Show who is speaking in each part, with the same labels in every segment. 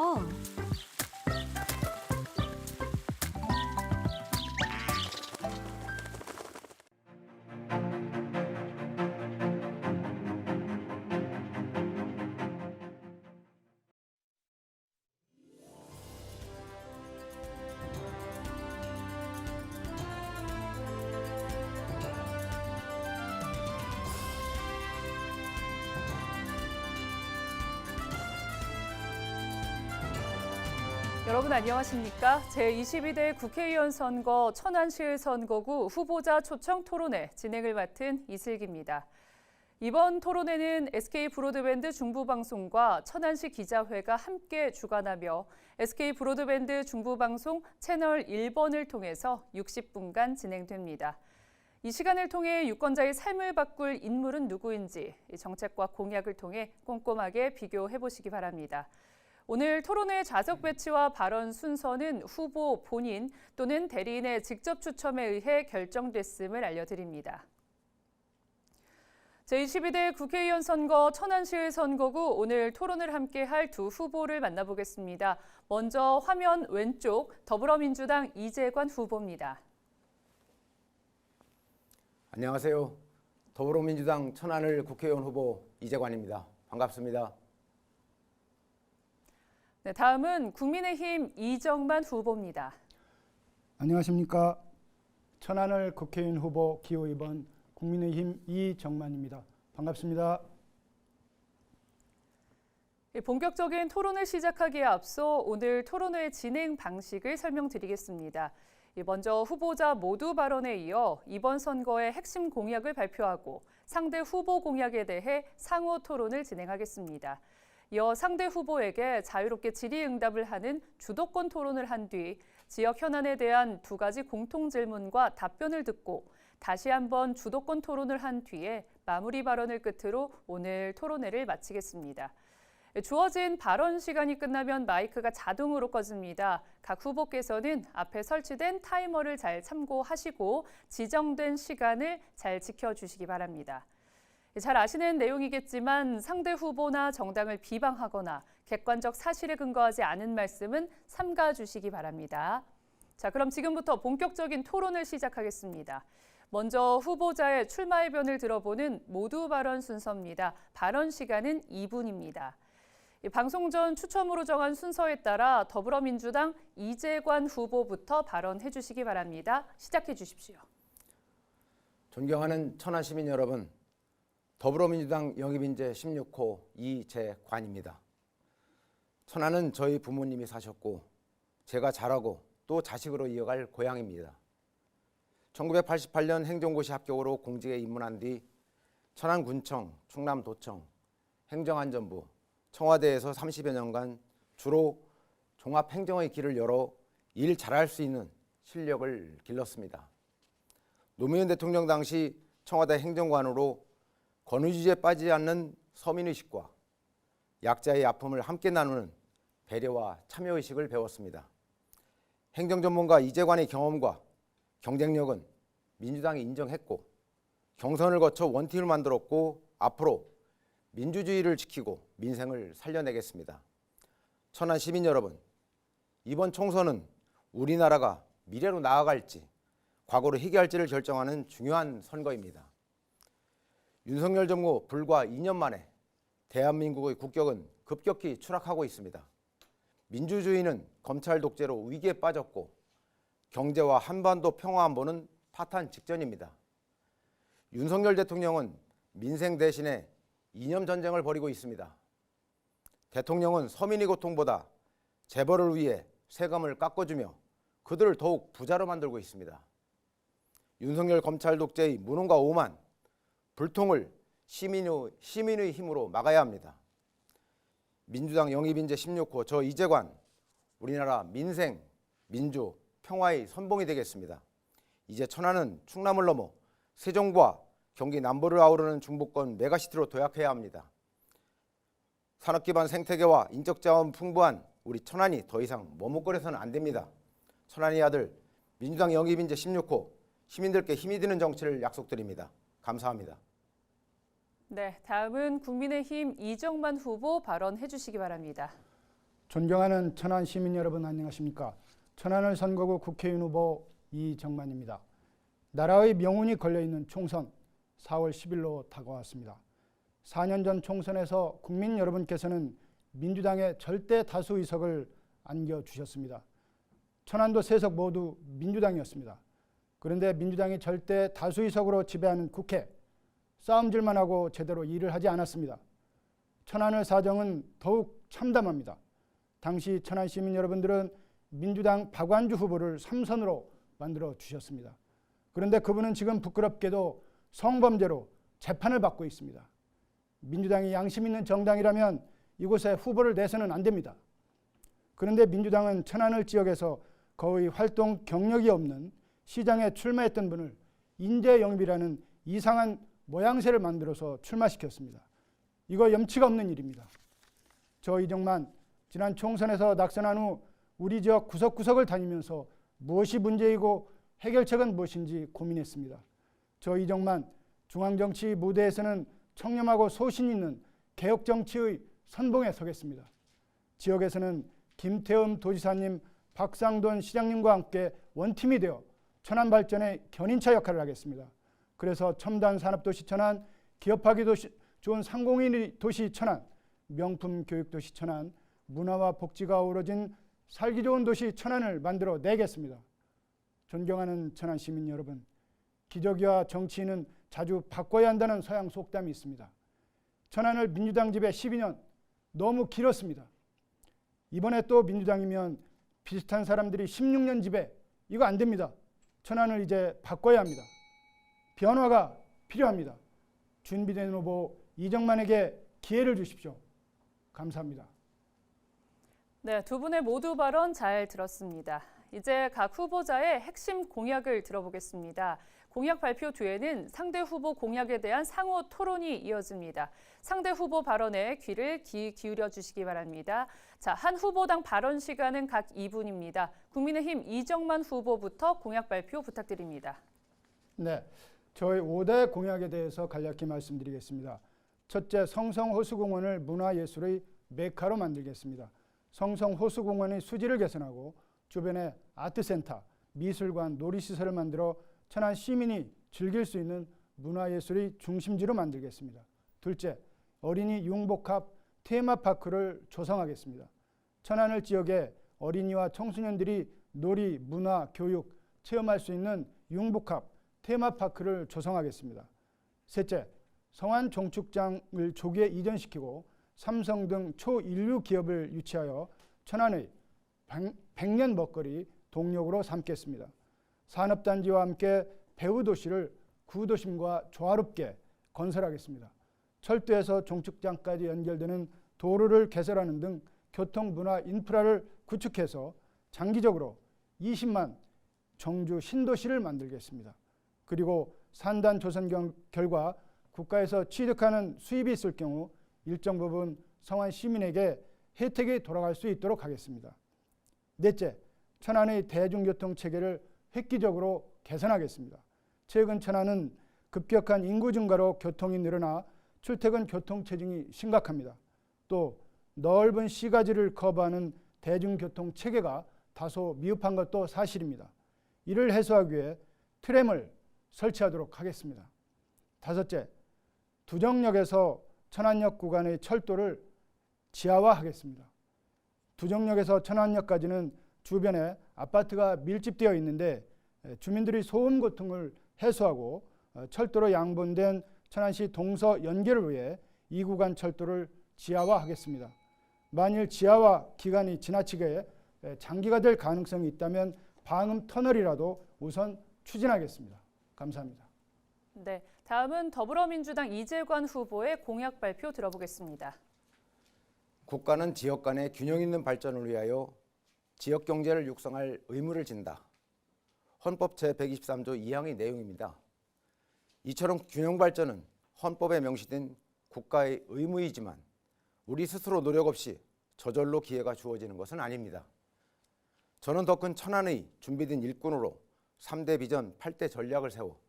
Speaker 1: 어,
Speaker 2: 여러분 안녕하십니까? 제22대 국회의원 선거 천안시 선거구 후보자 초청 토론회 진행을 맡은 이슬기입니다. 이번 토론회는 SK브로드밴드 중부방송과 천안시 기자회가 함께 주관하며 SK브로드밴드 중부방송 채널 1번을 통해서 60분간 진행됩니다. 이 시간을 통해 유권자의 삶을 바꿀 인물은 누구인지 정책과 공약을 통해 꼼꼼하게 비교해 보시기 바랍니다. 오늘 토론회 좌석 배치와 발언 순서는 후보 본인 또는 대리인의 직접 추첨에 의해 결정됐음을 알려드립니다. 제22대 국회의원 선거 천안시 선거구 오늘 토론을 함께할 두 후보를 만나보겠습니다. 먼저 화면 왼쪽 더불어민주당 이재관 후보입니다.
Speaker 3: 안녕하세요. 더불어민주당 천안을 국회의원 후보 이재관입니다. 반갑습니다.
Speaker 2: 네, 다음은 국민의힘 이정만 후보입니다.
Speaker 4: 안녕하십니까. 천안을 국회의원 후보 기호 2번 국민의힘 이정만입니다. 반갑습니다.
Speaker 2: 본격적인 토론을 시작하기에 앞서 오늘 토론회 진행 방식을 설명드리겠습니다. 먼저 후보자 모두 발언에 이어 이번 선거의 핵심 공약을 발표하고 상대 후보 공약에 대해 상호 토론을 진행하겠습니다. 이어 상대 후보에게 자유롭게 질의응답을 하는 주도권 토론을 한 뒤 지역 현안에 대한 두 가지 공통 질문과 답변을 듣고 다시 한번 주도권 토론을 한 뒤에 마무리 발언을 끝으로 오늘 토론회를 마치겠습니다. 주어진 발언 시간이 끝나면 마이크가 자동으로 꺼집니다. 각 후보께서는 앞에 설치된 타이머를 잘 참고하시고 지정된 시간을 잘 지켜주시기 바랍니다. 잘 아시는 내용이겠지만 상대 후보나 정당을 비방하거나 객관적 사실에 근거하지 않은 말씀은 삼가 주시기 바랍니다. 자, 그럼 지금부터 본격적인 토론을 시작하겠습니다. 먼저 후보자의 출마의 변을 들어보는 모두 발언 순서입니다. 발언 시간은 2분입니다. 방송 전 추첨으로 정한 순서에 따라 더불어민주당 이재관 후보부터 발언해 주시기 바랍니다. 시작해 주십시오.
Speaker 3: 존경하는 천안 시민 여러분, 더불어민주당 영입인재 16호 이재관입니다. 천안은 저희 부모님이 사셨고 제가 자라고 또 자식으로 이어갈 고향입니다. 1988년 행정고시 합격으로 공직에 입문한 뒤 천안군청, 충남도청, 행정안전부, 청와대에서 30여 년간 주로 종합행정의 길을 열어 일 잘할 수 있는 실력을 길렀습니다. 노무현 대통령 당시 청와대 행정관으로 권위주의에 빠지지 않는 서민의식과 약자의 아픔을 함께 나누는 배려와 참여의식을 배웠습니다. 행정전문가 이재관의 경험과 경쟁력은 민주당이 인정했고 경선을 거쳐 원팀을 만들었고 앞으로 민주주의를 지키고 민생을 살려내겠습니다. 천안 시민 여러분, 이번 총선은 우리나라가 미래로 나아갈지 과거로 희귀할지를 결정하는 중요한 선거입니다. 윤석열 정부 불과 2년 만에 대한민국의 국격은 급격히 추락하고 있습니다. 민주주의는 검찰 독재로 위기에 빠졌고 경제와 한반도 평화 안보는 파탄 직전입니다. 윤석열 대통령은 민생 대신에 이념 전쟁을 벌이고 있습니다. 대통령은 서민의 고통보다 재벌을 위해 세금을 깎아주며 그들을 더욱 부자로 만들고 있습니다. 윤석열 검찰 독재의 무능과 오만, 불통을 시민의 힘으로 막아야 합니다. 민주당 영입인재 16호 저 이재관, 우리나라 민생, 민주, 평화의 선봉이 되겠습니다. 이제 천안은 충남을 넘어 세종과 경기 남부를 아우르는 중부권 메가시티로 도약해야 합니다. 산업 기반 생태계와 인적 자원 풍부한 우리 천안이 더 이상 머뭇거려서는 안 됩니다. 천안의 아들 민주당 영입인재 16호 시민들께 힘이 되는 정치를 약속드립니다. 감사합니다.
Speaker 2: 네, 다음은 국민의힘 이정만 후보 발언해 주시기 바랍니다.
Speaker 4: 존경하는 천안 시민 여러분 안녕하십니까? 천안을 선거구 국회의원 후보 이정만입니다. 나라의 명운이 걸려있는 총선 4월 10일로 다가왔습니다. 4년 전 총선에서 국민 여러분께서는 민주당의 절대 다수 의석을 안겨주셨습니다. 천안도 세석 모두 민주당이었습니다. 그런데 민주당이 절대 다수 의석으로 지배하는 국회, 싸움질만 하고 제대로 일을 하지 않았습니다. 천안의 사정은 더욱 참담합니다. 당시 천안 시민 여러분들은 민주당 박완주 후보를 3선으로 만들어 주셨습니다. 그런데 그분은 지금 부끄럽게도 성범죄로 재판을 받고 있습니다. 민주당이 양심 있는 정당이라면 이곳에 후보를 내서는 안 됩니다. 그런데 민주당은 천안을 지역에서 거의 활동 경력이 없는 시장에 출마했던 분을 인재 영입이라는 이상한 모양새를 만들어서 출마시켰습니다. 이거 염치가 없는 일입니다. 저 이정만 지난 총선에서 낙선한 후 우리 지역 구석구석을 다니면서 무엇이 문제이고 해결책은 무엇인지 고민했습니다. 저 이정만 중앙정치 무대에서는 청렴하고 소신 있는 개혁정치의 선봉에 서겠습니다. 지역에서는 김태흠 도지사님, 박상돈 시장님과 함께 원팀이 되어 천안 발전의 견인차 역할을 하겠습니다. 그래서 첨단 산업도시 천안, 기업하기 좋은 상공인 도시 천안, 명품 교육도시 천안, 문화와 복지가 어우러진 살기 좋은 도시 천안을 만들어 내겠습니다. 존경하는 천안 시민 여러분, 기저귀와 정치인은 자주 바꿔야 한다는 서양 속담이 있습니다. 천안을 민주당 지배 12년 너무 길었습니다. 이번에 또 민주당이면 비슷한 사람들이 16년 지배, 이거 안 됩니다. 천안을 이제 바꿔야 합니다. 변화가 필요합니다. 준비된 후보 이정만에게 기회를 주십시오. 감사합니다.
Speaker 2: 네, 두 분의 모두 발언 잘 들었습니다. 이제 각 후보자의 핵심 공약을 들어보겠습니다. 공약 발표 뒤에는 상대 후보 공약에 대한 상호 토론이 이어집니다. 상대 후보 발언에 귀를 기울여 주시기 바랍니다. 자, 한 후보당 발언 시간은 각 2분입니다. 국민의힘 이정만 후보부터 공약 발표 부탁드립니다.
Speaker 4: 네, 저희 5대 공약에 대해서 간략히 말씀드리겠습니다. 첫째, 성성호수공원을 문화예술의 메카로 만들겠습니다. 성성호수공원의 수질을 개선하고 주변에 아트센터, 미술관, 놀이시설을 만들어 천안 시민이 즐길 수 있는 문화예술의 중심지로 만들겠습니다. 둘째, 어린이 융복합 테마파크를 조성하겠습니다. 천안을 지역에 어린이와 청소년들이 놀이, 문화, 교육, 체험할 수 있는 융복합 테마파크를 조성하겠습니다. 셋째, 성안 종축장을 조기에 이전시키고 삼성 등 초인류 기업을 유치하여 천안의 100년 먹거리 동력으로 삼겠습니다. 산업단지와 함께 배후도시를 구도심과 조화롭게 건설하겠습니다. 철도에서 종축장까지 연결되는 도로를 개설하는 등 교통문화 인프라를 구축해서 장기적으로 20만 정주 신도시를 만들겠습니다. 그리고 산단 조선 결과 국가에서 취득하는 수입이 있을 경우 일정 부분 성안 시민에게 혜택이 돌아갈 수 있도록 하겠습니다. 넷째, 천안의 대중교통 체계를 획기적으로 개선하겠습니다. 최근 천안은 급격한 인구 증가로 교통이 늘어나 출퇴근 교통 체증이 심각합니다. 또 넓은 시가지를 커버하는 대중교통 체계가 다소 미흡한 것도 사실입니다. 이를 해소하기 위해 트램을 설치하도록 하겠습니다. 다섯째, 두정역에서 천안역 구간의 철도를 지하화하겠습니다. 두정역에서 천안역까지는 주변에 아파트가 밀집되어 있는데 주민들이 소음 고통을 해소하고 철도로 양분된 천안시 동서 연결을 위해 이 구간 철도를 지하화하겠습니다. 만일 지하화 기간이 지나치게 장기가 될 가능성이 있다면 방음 터널이라도 우선 추진하겠습니다. 감사합니다.
Speaker 2: 네, 다음은 더불어민주당 이재관 후보의 공약 발표 들어보겠습니다.
Speaker 3: 국가는 지역 간의 균형 있는 발전을 위하여 지역 경제를 육성할 의무를 진다. 헌법 제123조 2항의 내용입니다. 이처럼 균형 발전은 헌법에 명시된 국가의 의무이지만 우리 스스로 노력 없이 저절로 기회가 주어지는 것은 아닙니다. 저는 더 큰 천안의 준비된 일꾼으로 3대 비전 8대 전략을 세워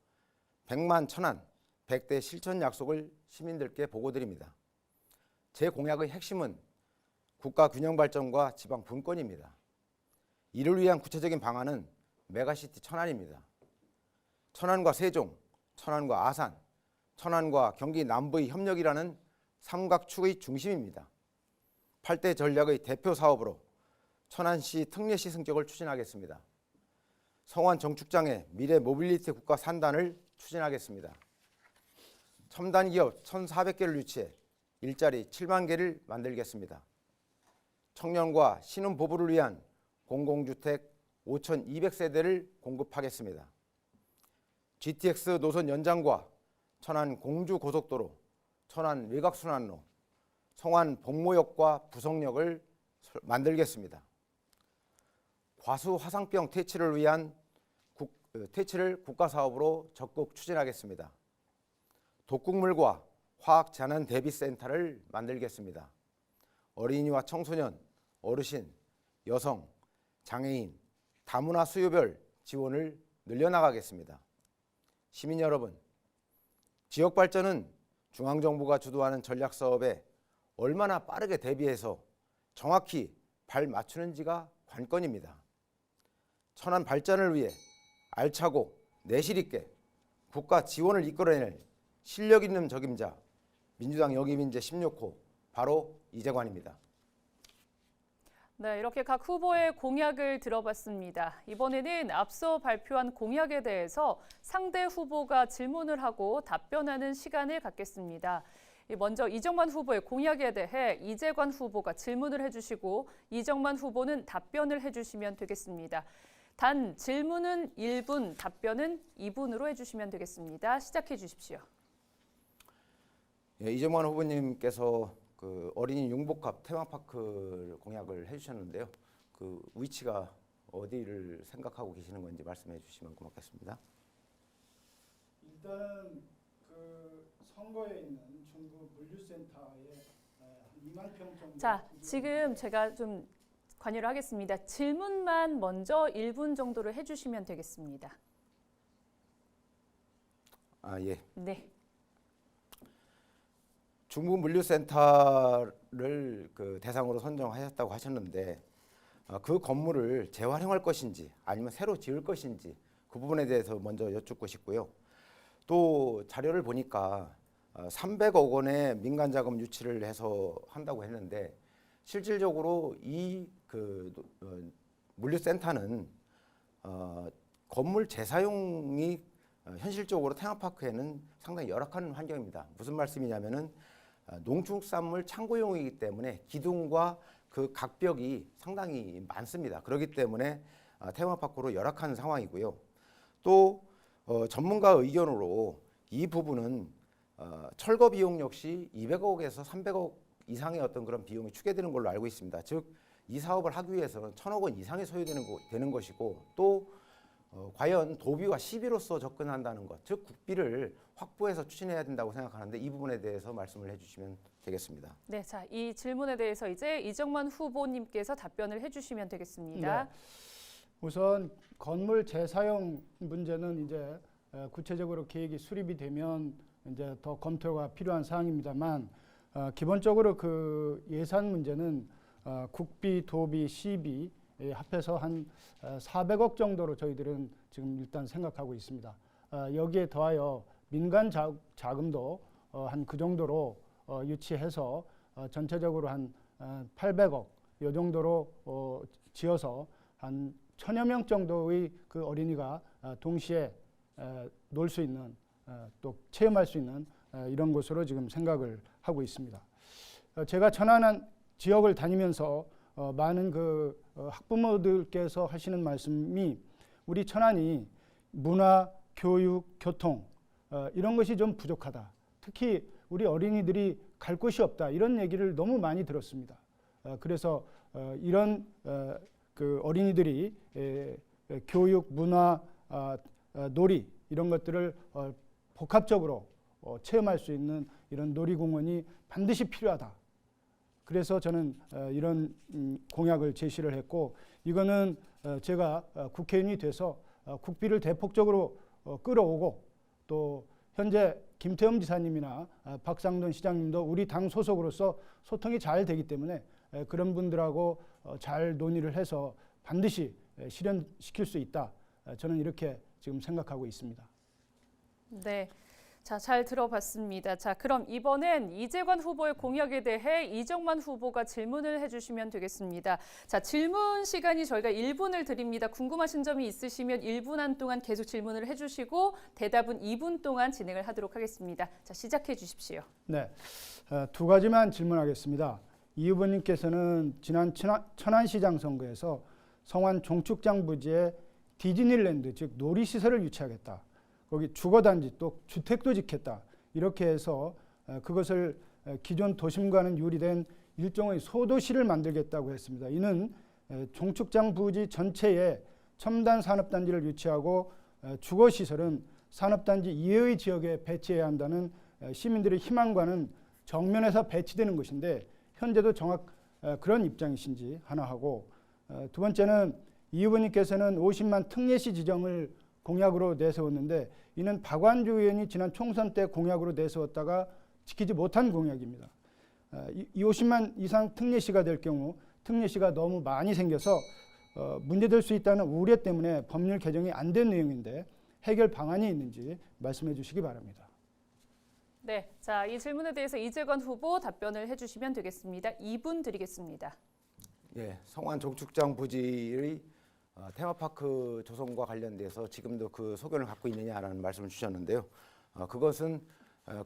Speaker 3: 100만 천안 100대 실천 약속을 시민들께 보고드립니다. 제 공약의 핵심은 국가 균형 발전과 지방 분권입니다. 이를 위한 구체적인 방안은 메가시티 천안입니다. 천안과 세종, 천안과 아산, 천안과 경기 남부의 협력이라는 삼각축의 중심입니다. 8대 전략의 대표 사업으로 천안시 특례시 승격을 추진하겠습니다. 성완 정축장의 미래 모빌리티 국가 산단을 추진하겠습니다. 첨단 기업 1,400개를 유치해 일자리 7만 개를 만들겠습니다. 청년과 신혼부부를 위한 공공주택 5,200세대를 공급하겠습니다. GTX 노선 연장과 천안 공주고속도로, 천안 외곽순환로, 성안 복모역과 부성역을 만들겠습니다. 과수 화상병 퇴치를 위한 퇴치를 국가사업으로 적극 추진하겠습니다. 독극물과 화학재난 대비센터를 만들겠습니다. 어린이와 청소년, 어르신, 여성, 장애인, 다문화 수요별 지원을 늘려나가겠습니다. 시민 여러분, 지역 발전은 중앙정부가 주도하는 전략사업에 얼마나 빠르게 대비해서 정확히 발 맞추는지가 관건입니다. 천안 발전을 위해 알차고 내실 있게 국가 지원을 이끌어낼 실력 있는 적임자, 민주당 영입인재 16호 바로 이재관입니다.
Speaker 2: 네, 이렇게 각 후보의 공약을 들어봤습니다. 이번에는 앞서 발표한 공약에 대해서 상대 후보가 질문을 하고 답변하는 시간을 갖겠습니다. 먼저 이정만 후보의 공약에 대해 이재관 후보가 질문을 해주시고 이정만 후보는 답변을 해주시면 되겠습니다. 단 질문은 1분, 답변은 2분으로 해주시면 되겠습니다. 시작해 주십시오.
Speaker 3: 예, 이정만 후보님께서 그 어린이 융복합 테마파크 공약을 해주셨는데요. 그 위치가 어디를 생각하고 계시는 건지 말씀해 주시면 고맙겠습니다.
Speaker 4: 일단 그 선거에 있는 중구 물류센터에 2만 평 정도.
Speaker 2: 자, 지금 제가 좀 관여를 하겠습니다. 질문만 먼저 1분 정도를 해주시면 되겠습니다.
Speaker 3: 아, 예.
Speaker 2: 네.
Speaker 3: 중부 물류센터를 그 대상으로 선정하셨다고 하셨는데 그 건물을 재활용할 것인지 아니면 새로 지을 것인지 그 부분에 대해서 먼저 여쭙고 싶고요. 또 자료를 보니까 300억 원의 민간 자금 유치를 해서 한다고 했는데 실질적으로 이 그 물류센터는 건물 재사용이 현실적으로 테마파크에는 상당히 열악한 환경입니다. 무슨 말씀이냐면은 농축산물 창고용이기 때문에 기둥과 그 각벽이 상당히 많습니다. 그렇기 때문에 테마파크로 열악한 상황이고요. 또 전문가 의견으로 이 부분은 철거 비용 역시 200억에서 300억 이상의 어떤 그런 비용이 추계되는 걸로 알고 있습니다. 즉 이 사업을 하기 위해서는 1,000억 원 이상이 소요되는 것이고 또 과연 도비와 시비로서 접근한다는 것, 즉 국비를 확보해서 추진해야 된다고 생각하는데 이 부분에 대해서 말씀을 해주시면 되겠습니다.
Speaker 2: 네, 자, 이 질문에 대해서 이제 이정만 후보님께서 답변을 해주시면 되겠습니다.
Speaker 4: 네. 우선 건물 재사용 문제는 이제 구체적으로 계획이 수립이 되면 이제 더 검토가 필요한 사항입니다만 기본적으로 그 예산 문제는 국비, 도비, 시비 합해서 한 400억 정도로 저희들은 지금 일단 생각하고 있습니다. 여기에 더하여 민간 자금도 한 그 정도로 유치해서 전체적으로 한 800억 이 정도로 지어서 한 1,000여 명 정도의 그 어린이가 동시에 놀 수 있는 또 체험할 수 있는 이런 곳으로 지금 생각을 하고 있습니다. 제가 천안 지역을 다니면서 많은 그 학부모들께서 하시는 말씀이 우리 천안이 문화, 교육, 교통 이런 것이 좀 부족하다. 특히 우리 어린이들이 갈 곳이 없다. 이런 얘기를 너무 많이 들었습니다. 그래서 이런 그 어린이들이 교육, 문화, 놀이 이런 것들을 복합적으로 체험할 수 있는 이런 놀이공원이 반드시 필요하다. 그래서 저는 이런 공약을 제시를 했고, 이거는 제가 국회의원이 돼서 국비를 대폭적으로 끌어오고, 또 현재 김태흠 지사님이나 박상돈 시장님도 우리 당 소속으로서 소통이 잘 되기 때문에 그런 분들하고 잘 논의를 해서 반드시 실현시킬 수 있다. 저는 이렇게 지금 생각하고 있습니다.
Speaker 2: 네. 자, 잘 들어봤습니다. 자, 그럼 이번엔 이재관 후보의 공약에 대해 이정만 후보가 질문을 해주시면 되겠습니다. 자, 질문 시간이 저희가 1분을 드립니다. 궁금하신 점이 있으시면 1분 한 동안 계속 질문을 해주시고 대답은 2분 동안 진행을 하도록 하겠습니다. 자, 시작해 주십시오.
Speaker 4: 네, 두 가지만 질문하겠습니다. 이 후보님께서는 지난 천안시장 선거에서 성완 종축장 부지에 디즈니랜드, 즉 놀이시설을 유치하겠다. 거기 주거단지 또 주택도 짓겠다. 이렇게 해서 그것을 기존 도심과는 유리된 일종의 소도시를 만들겠다고 했습니다. 이는 종축장 부지 전체에 첨단 산업단지를 유치하고 주거시설은 산업단지 이외의 지역에 배치해야 한다는 시민들의 희망과는 정면에서 배치되는 것인데 현재도 정확 그런 입장이신지 하나 하고, 두 번째는 이 후보님께서는 50만 특례시 지정을 공약으로 내세웠는데 이는 박완주 의원이 지난 총선 때 공약으로 내세웠다가 지키지 못한 공약입니다. 이 50만 이상 특례시가 될 경우 특례시가 너무 많이 생겨서 문제될 수 있다는 우려 때문에 법률 개정이 안 된 내용인데 해결 방안이 있는지 말씀해 주시기 바랍니다.
Speaker 2: 네, 자, 이 질문에 대해서 이재관 후보 답변을 해주시면 되겠습니다. 2분 드리겠습니다.
Speaker 3: 예, 성완 종축장 부지의 테마파크 조성과 관련돼서 지금도 그 소견을 갖고 있느냐라는 말씀을 주셨는데요. 그것은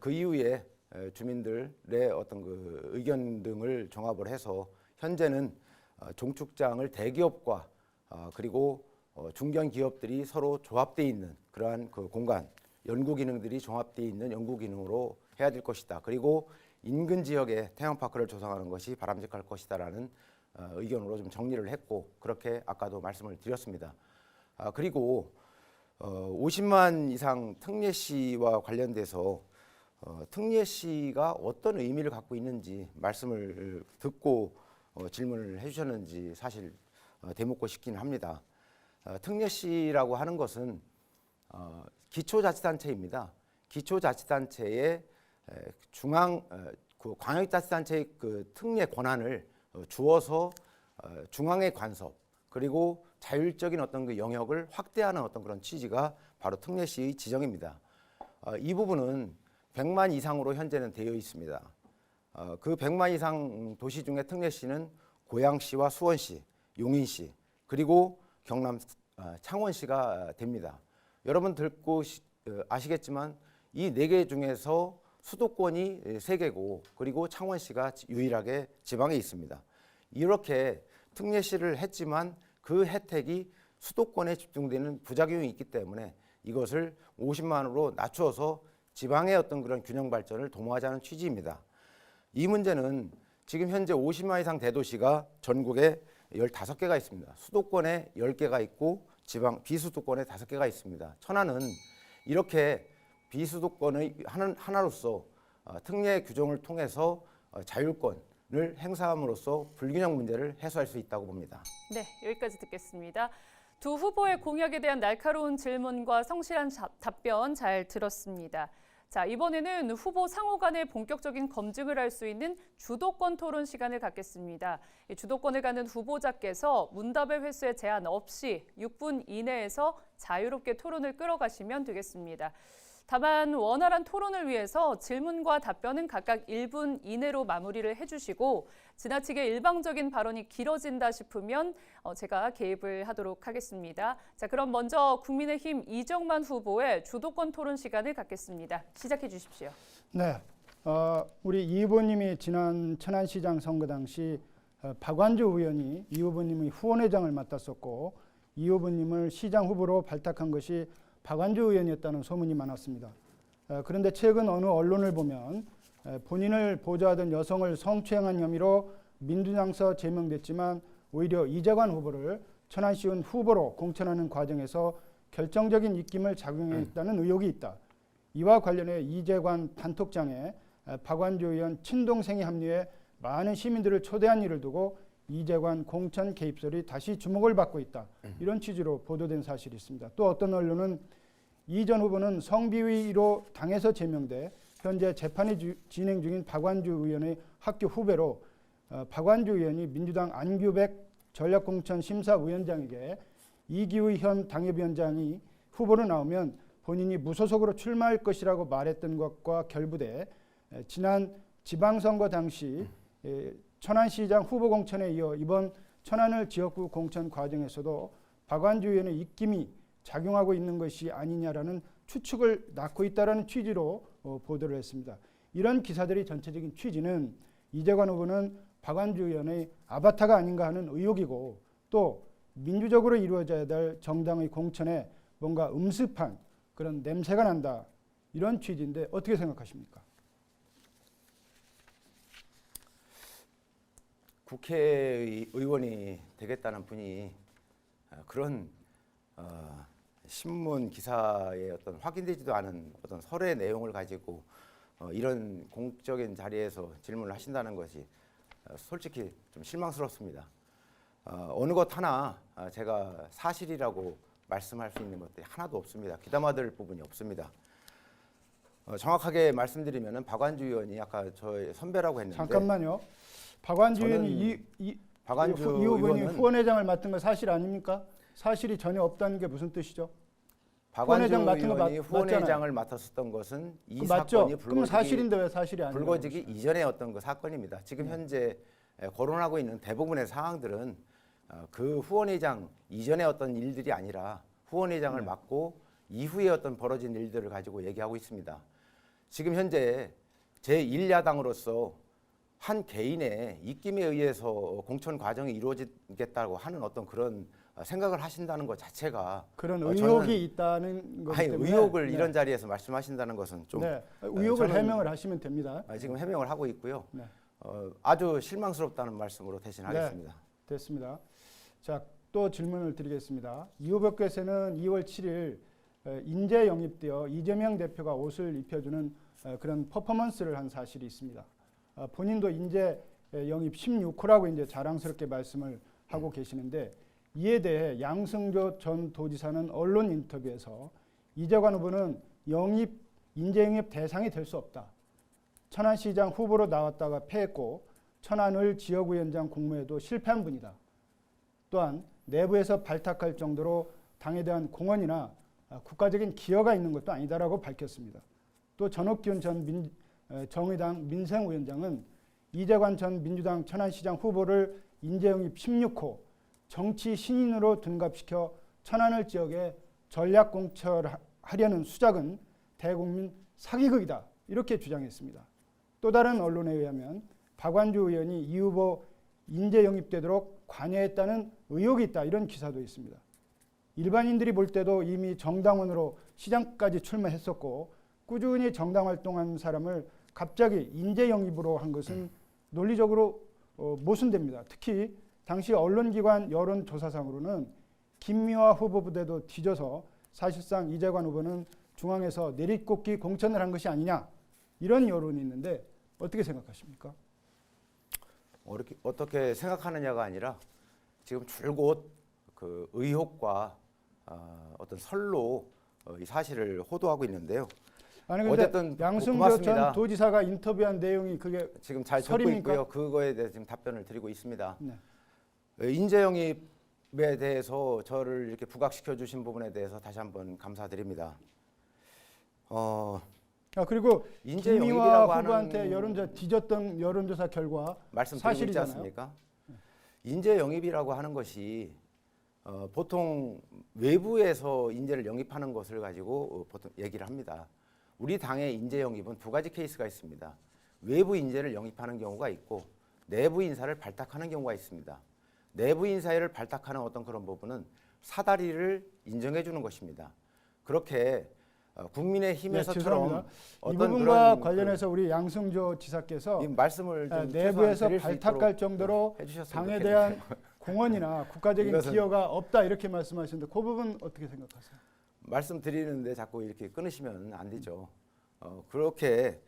Speaker 3: 그 이후에 주민들의 어떤 그 의견 등을 종합을 해서 현재는 종축장을 대기업과 그리고 중견 기업들이 서로 조합되어 있는 그러한 그 공간, 연구 기능들이 종합되어 있는 연구 기능으로 해야 될 것이다. 그리고 인근 지역에 테마파크를 조성하는 것이 바람직할 것이다라는 의견으로 좀 정리를 했고, 그렇게 아까도 말씀을 드렸습니다. 그리고 50만 이상 특례시와 관련돼서 특례시가 어떤 의미를 갖고 있는지 말씀을 듣고 질문을 해주셨는지 사실 되묻고 싶긴 합니다. 특례시라고 하는 것은 기초자치단체입니다. 기초자치단체의 그 광역자치단체의 그 특례 권한을 주어서 중앙의 간섭 그리고 자율적인 어떤 그 영역을 확대하는 어떤 그런 취지가 바로 특례시의 지정입니다. 이 부분은 100만 이상으로 현재는 되어 있습니다. 그 100만 이상 도시 중에 특례시는 고양시와 수원시, 용인시 그리고 경남 창원시가 됩니다. 여러분 듣고 아시겠지만 이 4개 중에서 수도권이 3개고 그리고 창원시가 유일하게 지방에 있습니다. 이렇게 특례시를 했지만 그 혜택이 수도권에 집중되는 부작용이 있기 때문에 이것을 50만으로 낮추어서 지방의 어떤 그런 균형 발전을 도모하자는 취지입니다. 이 문제는 지금 현재 50만 이상 대도시가 전국에 15개가 있습니다. 수도권에 10개가 있고 지방 비수도권에 5개가 있습니다. 천안은 이렇게 비수도권의 하나로서 특례 규정을 통해서 자율권을 행사함으로써 불균형 문제를 해소할 수 있다고 봅니다.
Speaker 2: 네, 여기까지 듣겠습니다. 두 후보의 공약에 대한 날카로운 질문과 성실한 답변 잘 들었습니다. 자, 이번에는 후보 상호 간의 본격적인 검증을 할 수 있는 주도권 토론 시간을 갖겠습니다. 이 주도권을 갖는 후보자께서 문답의 횟수에 제한 없이 6분 이내에서 자유롭게 토론을 끌어가시면 되겠습니다. 다만 원활한 토론을 위해서 질문과 답변은 각각 1분 이내로 마무리를 해주시고 지나치게 일방적인 발언이 길어진다 싶으면 제가 개입을 하도록 하겠습니다. 자, 그럼 먼저 국민의힘 이정만 후보의 주도권 토론 시간을 갖겠습니다. 시작해 주십시오.
Speaker 4: 네, 우리 이 후보님이 지난 천안시장 선거 당시 박완주 의원이 이 후보님의 후원회장을 맡았었고 이 후보님을 시장 후보로 발탁한 것이 박완주 의원이었다는 소문이 많았습니다. 그런데 최근 어느 언론을 보면 본인을 보좌하던 여성을 성추행한 혐의로 민주당서 제명됐지만 오히려 이재관 후보를 천안시의원 후보로 공천하는 과정에서 결정적인 입김을 작용했다는 의혹이 있다. 이와 관련해 이재관 단톡장에 박완주 의원 친동생이 합류해 많은 시민들을 초대한 일을 두고 이재관 공천 개입설이 다시 주목을 받고 있다. 이런 취지로 보도된 사실이 있습니다. 또 어떤 언론은 이 전 후보는 성비위로 당에서 제명돼 현재 재판이 진행 중인 박완주 의원의 학교 후배로 박완주 의원이 민주당 안규백 전략공천심사위원장에게 이기의 현 당협위원장이 후보로 나오면 본인이 무소속으로 출마할 것이라고 말했던 것과 결부돼 지난 지방선거 당시 천안시장 후보 공천에 이어 이번 천안을 지역구 공천 과정에서도 박완주 의원의 입김이 작용하고 있는 것이 아니냐라는 추측을 낳고 있다는 취지로 보도를 했습니다. 이런 기사들이 전체적인 취지는 이재관 후보는 박완주 의원의 아바타가 아닌가 하는 의혹이고 또 민주적으로 이루어져야 될 정당의 공천에 뭔가 음습한 그런 냄새가 난다. 이런 취지인데 어떻게 생각하십니까?
Speaker 3: 국회의원이 되겠다는 분이 그런 신문 기사의 어떤 확인되지도 않은 어떤 설의 내용을 가지고 이런 공적인 자리에서 질문을 하신다는 것이 솔직히 좀 실망스럽습니다. 어느 것 하나 제가 사실이라고 말씀할 수 있는 것들이 하나도 없습니다. 귀담아들 부분이 없습니다. 정확하게 말씀드리면 박완주 의원이 아까 저의 선배라고 했는데
Speaker 4: 잠깐만요. 박완주 의원이
Speaker 3: 박완주
Speaker 4: 이 의원이
Speaker 3: 의원은
Speaker 4: 후원회장을 맡은 거 사실 아닙니까? 사실이 전혀 없다는 게 무슨 뜻이죠?
Speaker 3: 박완주
Speaker 4: 후원회장 맡은 거
Speaker 3: 의원이 후원회장을
Speaker 4: 맞잖아요.
Speaker 3: 맡았었던 것은 이
Speaker 4: 맞죠?
Speaker 3: 사건이
Speaker 4: 그럼 사실인데 왜 사실이 아니에요?
Speaker 3: 불거지기 이전의 어떤 그 사건입니다. 지금 현재 거론하고 있는 대부분의 사항들은 그 후원회장 이전의 어떤 일들이 아니라 후원회장을 맡고 이후에 어떤 벌어진 일들을 가지고 얘기하고 있습니다. 지금 현재 제1야당으로서 한 개인의 입김에 의해서 공천 과정이 이루어지겠다고 하는 어떤 그런 생각을 하신다는 것 자체가
Speaker 4: 그런
Speaker 3: 저는
Speaker 4: 의혹이 있다는 것
Speaker 3: 아니,
Speaker 4: 때문에
Speaker 3: 의혹을 이런 자리에서 말씀하신다는 것은 좀
Speaker 4: 의혹을
Speaker 3: 저는
Speaker 4: 해명을 하시면 됩니다.
Speaker 3: 지금 해명을 하고 있고요.
Speaker 4: 네.
Speaker 3: 아주 실망스럽다는 말씀으로 대신하겠습니다.
Speaker 4: 됐습니다. 자, 또 질문을 드리겠습니다. 이 후보께서는 2월 7일 인재 영입되어 이재명 대표가 옷을 입혀주는 그런 퍼포먼스를 한 사실이 있습니다. 본인도 인재 영입 16호라고 이제 자랑스럽게 말씀을 하고 계시는데 이에 대해 양승조 전 도지사는 언론 인터뷰에서 이재관 후보는 인재 영입 대상이 될 수 없다. 천안시장 후보로 나왔다가 패했고 천안을 지역위원장 공모에도 실패한 분이다. 또한 내부에서 발탁할 정도로 당에 대한 공헌이나 국가적인 기여가 있는 것도 아니다라고 밝혔습니다. 또 전옥균 전 정의당 민생위원장은 이재관 전 민주당 천안시장 후보를 인재영입 16호 정치 신인으로 둔갑시켜 천안을 지역에 전략공천하려는 수작은 대국민 사기극이다. 이렇게 주장했습니다. 또 다른 언론에 의하면 박완주 의원이 이 후보 인재 영입되도록 관여했다는 의혹이 있다. 이런 기사도 있습니다. 일반인들이 볼 때도 이미 정당원으로 시장까지 출마했었고 꾸준히 정당 활동한 사람을 갑자기 인재 영입으로 한 것은 논리적으로 모순됩니다. 특히 당시 언론기관 여론조사상으로는 김미화 후보 부대도 뒤져서 사실상 이재관 후보는 중앙에서 내리꽂기 공천을 한 것이 아니냐 이런 여론이 있는데 어떻게 생각하십니까?
Speaker 3: 어떻게 생각하느냐가 아니라 지금 줄곧 그 의혹과 어떤 설로 이 사실을 호도하고 있는데요.
Speaker 4: 아니 근데
Speaker 3: 어쨌든
Speaker 4: 양승조
Speaker 3: 고맙습니다.
Speaker 4: 전 도지사가 인터뷰한 내용이 그게
Speaker 3: 지금 잘 듣고
Speaker 4: 설입니까?
Speaker 3: 있고요. 그거에 대해서 지금 답변을 드리고 있습니다.
Speaker 4: 네.
Speaker 3: 인재 영입에 대해서 저를 이렇게 부각시켜 주신 부분에 대해서 다시 한번 감사드립니다.
Speaker 4: 그리고
Speaker 3: 인재
Speaker 4: 김미화
Speaker 3: 영입이라고
Speaker 4: 후보한테
Speaker 3: 하는
Speaker 4: 뒤졌던 여론조사 결과
Speaker 3: 말씀드리고 있지
Speaker 4: 사실이잖아요.
Speaker 3: 않습니까? 인재 영입이라고 하는 것이 보통 외부에서 인재를 영입하는 것을 가지고 보통 얘기를 합니다. 우리 당의 인재 영입은 두 가지 케이스가 있습니다. 외부 인재를 영입하는 경우가 있고 내부 인사를 발탁하는 경우가 있습니다. 내부 인사를 발탁하는 어떤 그런 부분은 사다리를 인정해 주는 것입니다. 그렇게 국민의힘에서처럼
Speaker 4: 이 부분과 관련해서 우리 양승조 지사께서
Speaker 3: 이 말씀을 좀
Speaker 4: 내부에서
Speaker 3: 드릴 수
Speaker 4: 발탁할
Speaker 3: 있도록
Speaker 4: 정도로
Speaker 3: 해주셨으면
Speaker 4: 당에
Speaker 3: 좋겠네요.
Speaker 4: 대한 공헌이나 국가적인
Speaker 3: 이것은
Speaker 4: 기여가 없다 이렇게 말씀하시는데 그 부분 어떻게 생각하세요?
Speaker 3: 말씀드리는데 자꾸 이렇게 끊으시면 안 되죠. 그렇게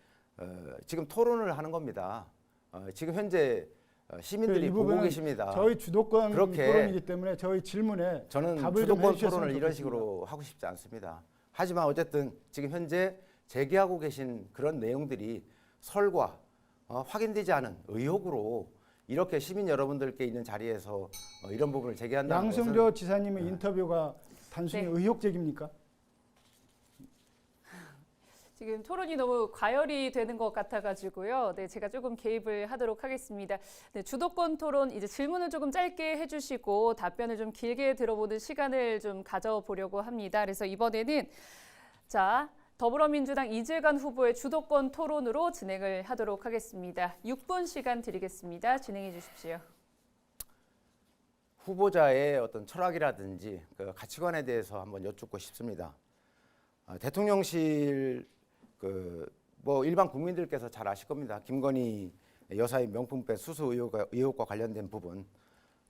Speaker 3: 지금 토론을 하는 겁니다. 지금 현재 시민들이
Speaker 4: 이
Speaker 3: 보고
Speaker 4: 부분은
Speaker 3: 계십니다.
Speaker 4: 저희 주도권
Speaker 3: 그렇게
Speaker 4: 토론이기 때문에 저희 질문에
Speaker 3: 저는
Speaker 4: 답을 좀
Speaker 3: 주도권
Speaker 4: 해주셨으면
Speaker 3: 토론을 이런
Speaker 4: 좋겠습니다.
Speaker 3: 식으로 하고 싶지 않습니다. 하지만 어쨌든 지금 현재 제기하고 계신 그런 내용들이 설과 확인되지 않은 의혹으로 이렇게 시민 여러분들께 있는 자리에서 이런 부분을 제기한다는 것은
Speaker 4: 양승조 지사님의 인터뷰가 단순히
Speaker 2: 네.
Speaker 4: 의혹 제기입니까?
Speaker 2: 지금 토론이 너무 과열이 되는 것 같아가지고요. 네, 제가 조금 개입을 하도록 하겠습니다. 네, 주도권 토론 이제 질문을 조금 짧게 해주시고 답변을 좀 길게 들어보는 시간을 좀 가져보려고 합니다. 그래서 이번에는 자 더불어민주당 이재관 후보의 주도권 토론으로 진행을 하도록 하겠습니다. 6분 시간 드리겠습니다. 진행해 주십시오.
Speaker 3: 후보자의 어떤 철학이라든지 그 가치관에 대해서 한번 여쭙고 싶습니다. 대통령실 뭐 일반 국민들께서 잘 아실 겁니다. 김건희 여사의 명품백 수수 의혹과 관련된 부분,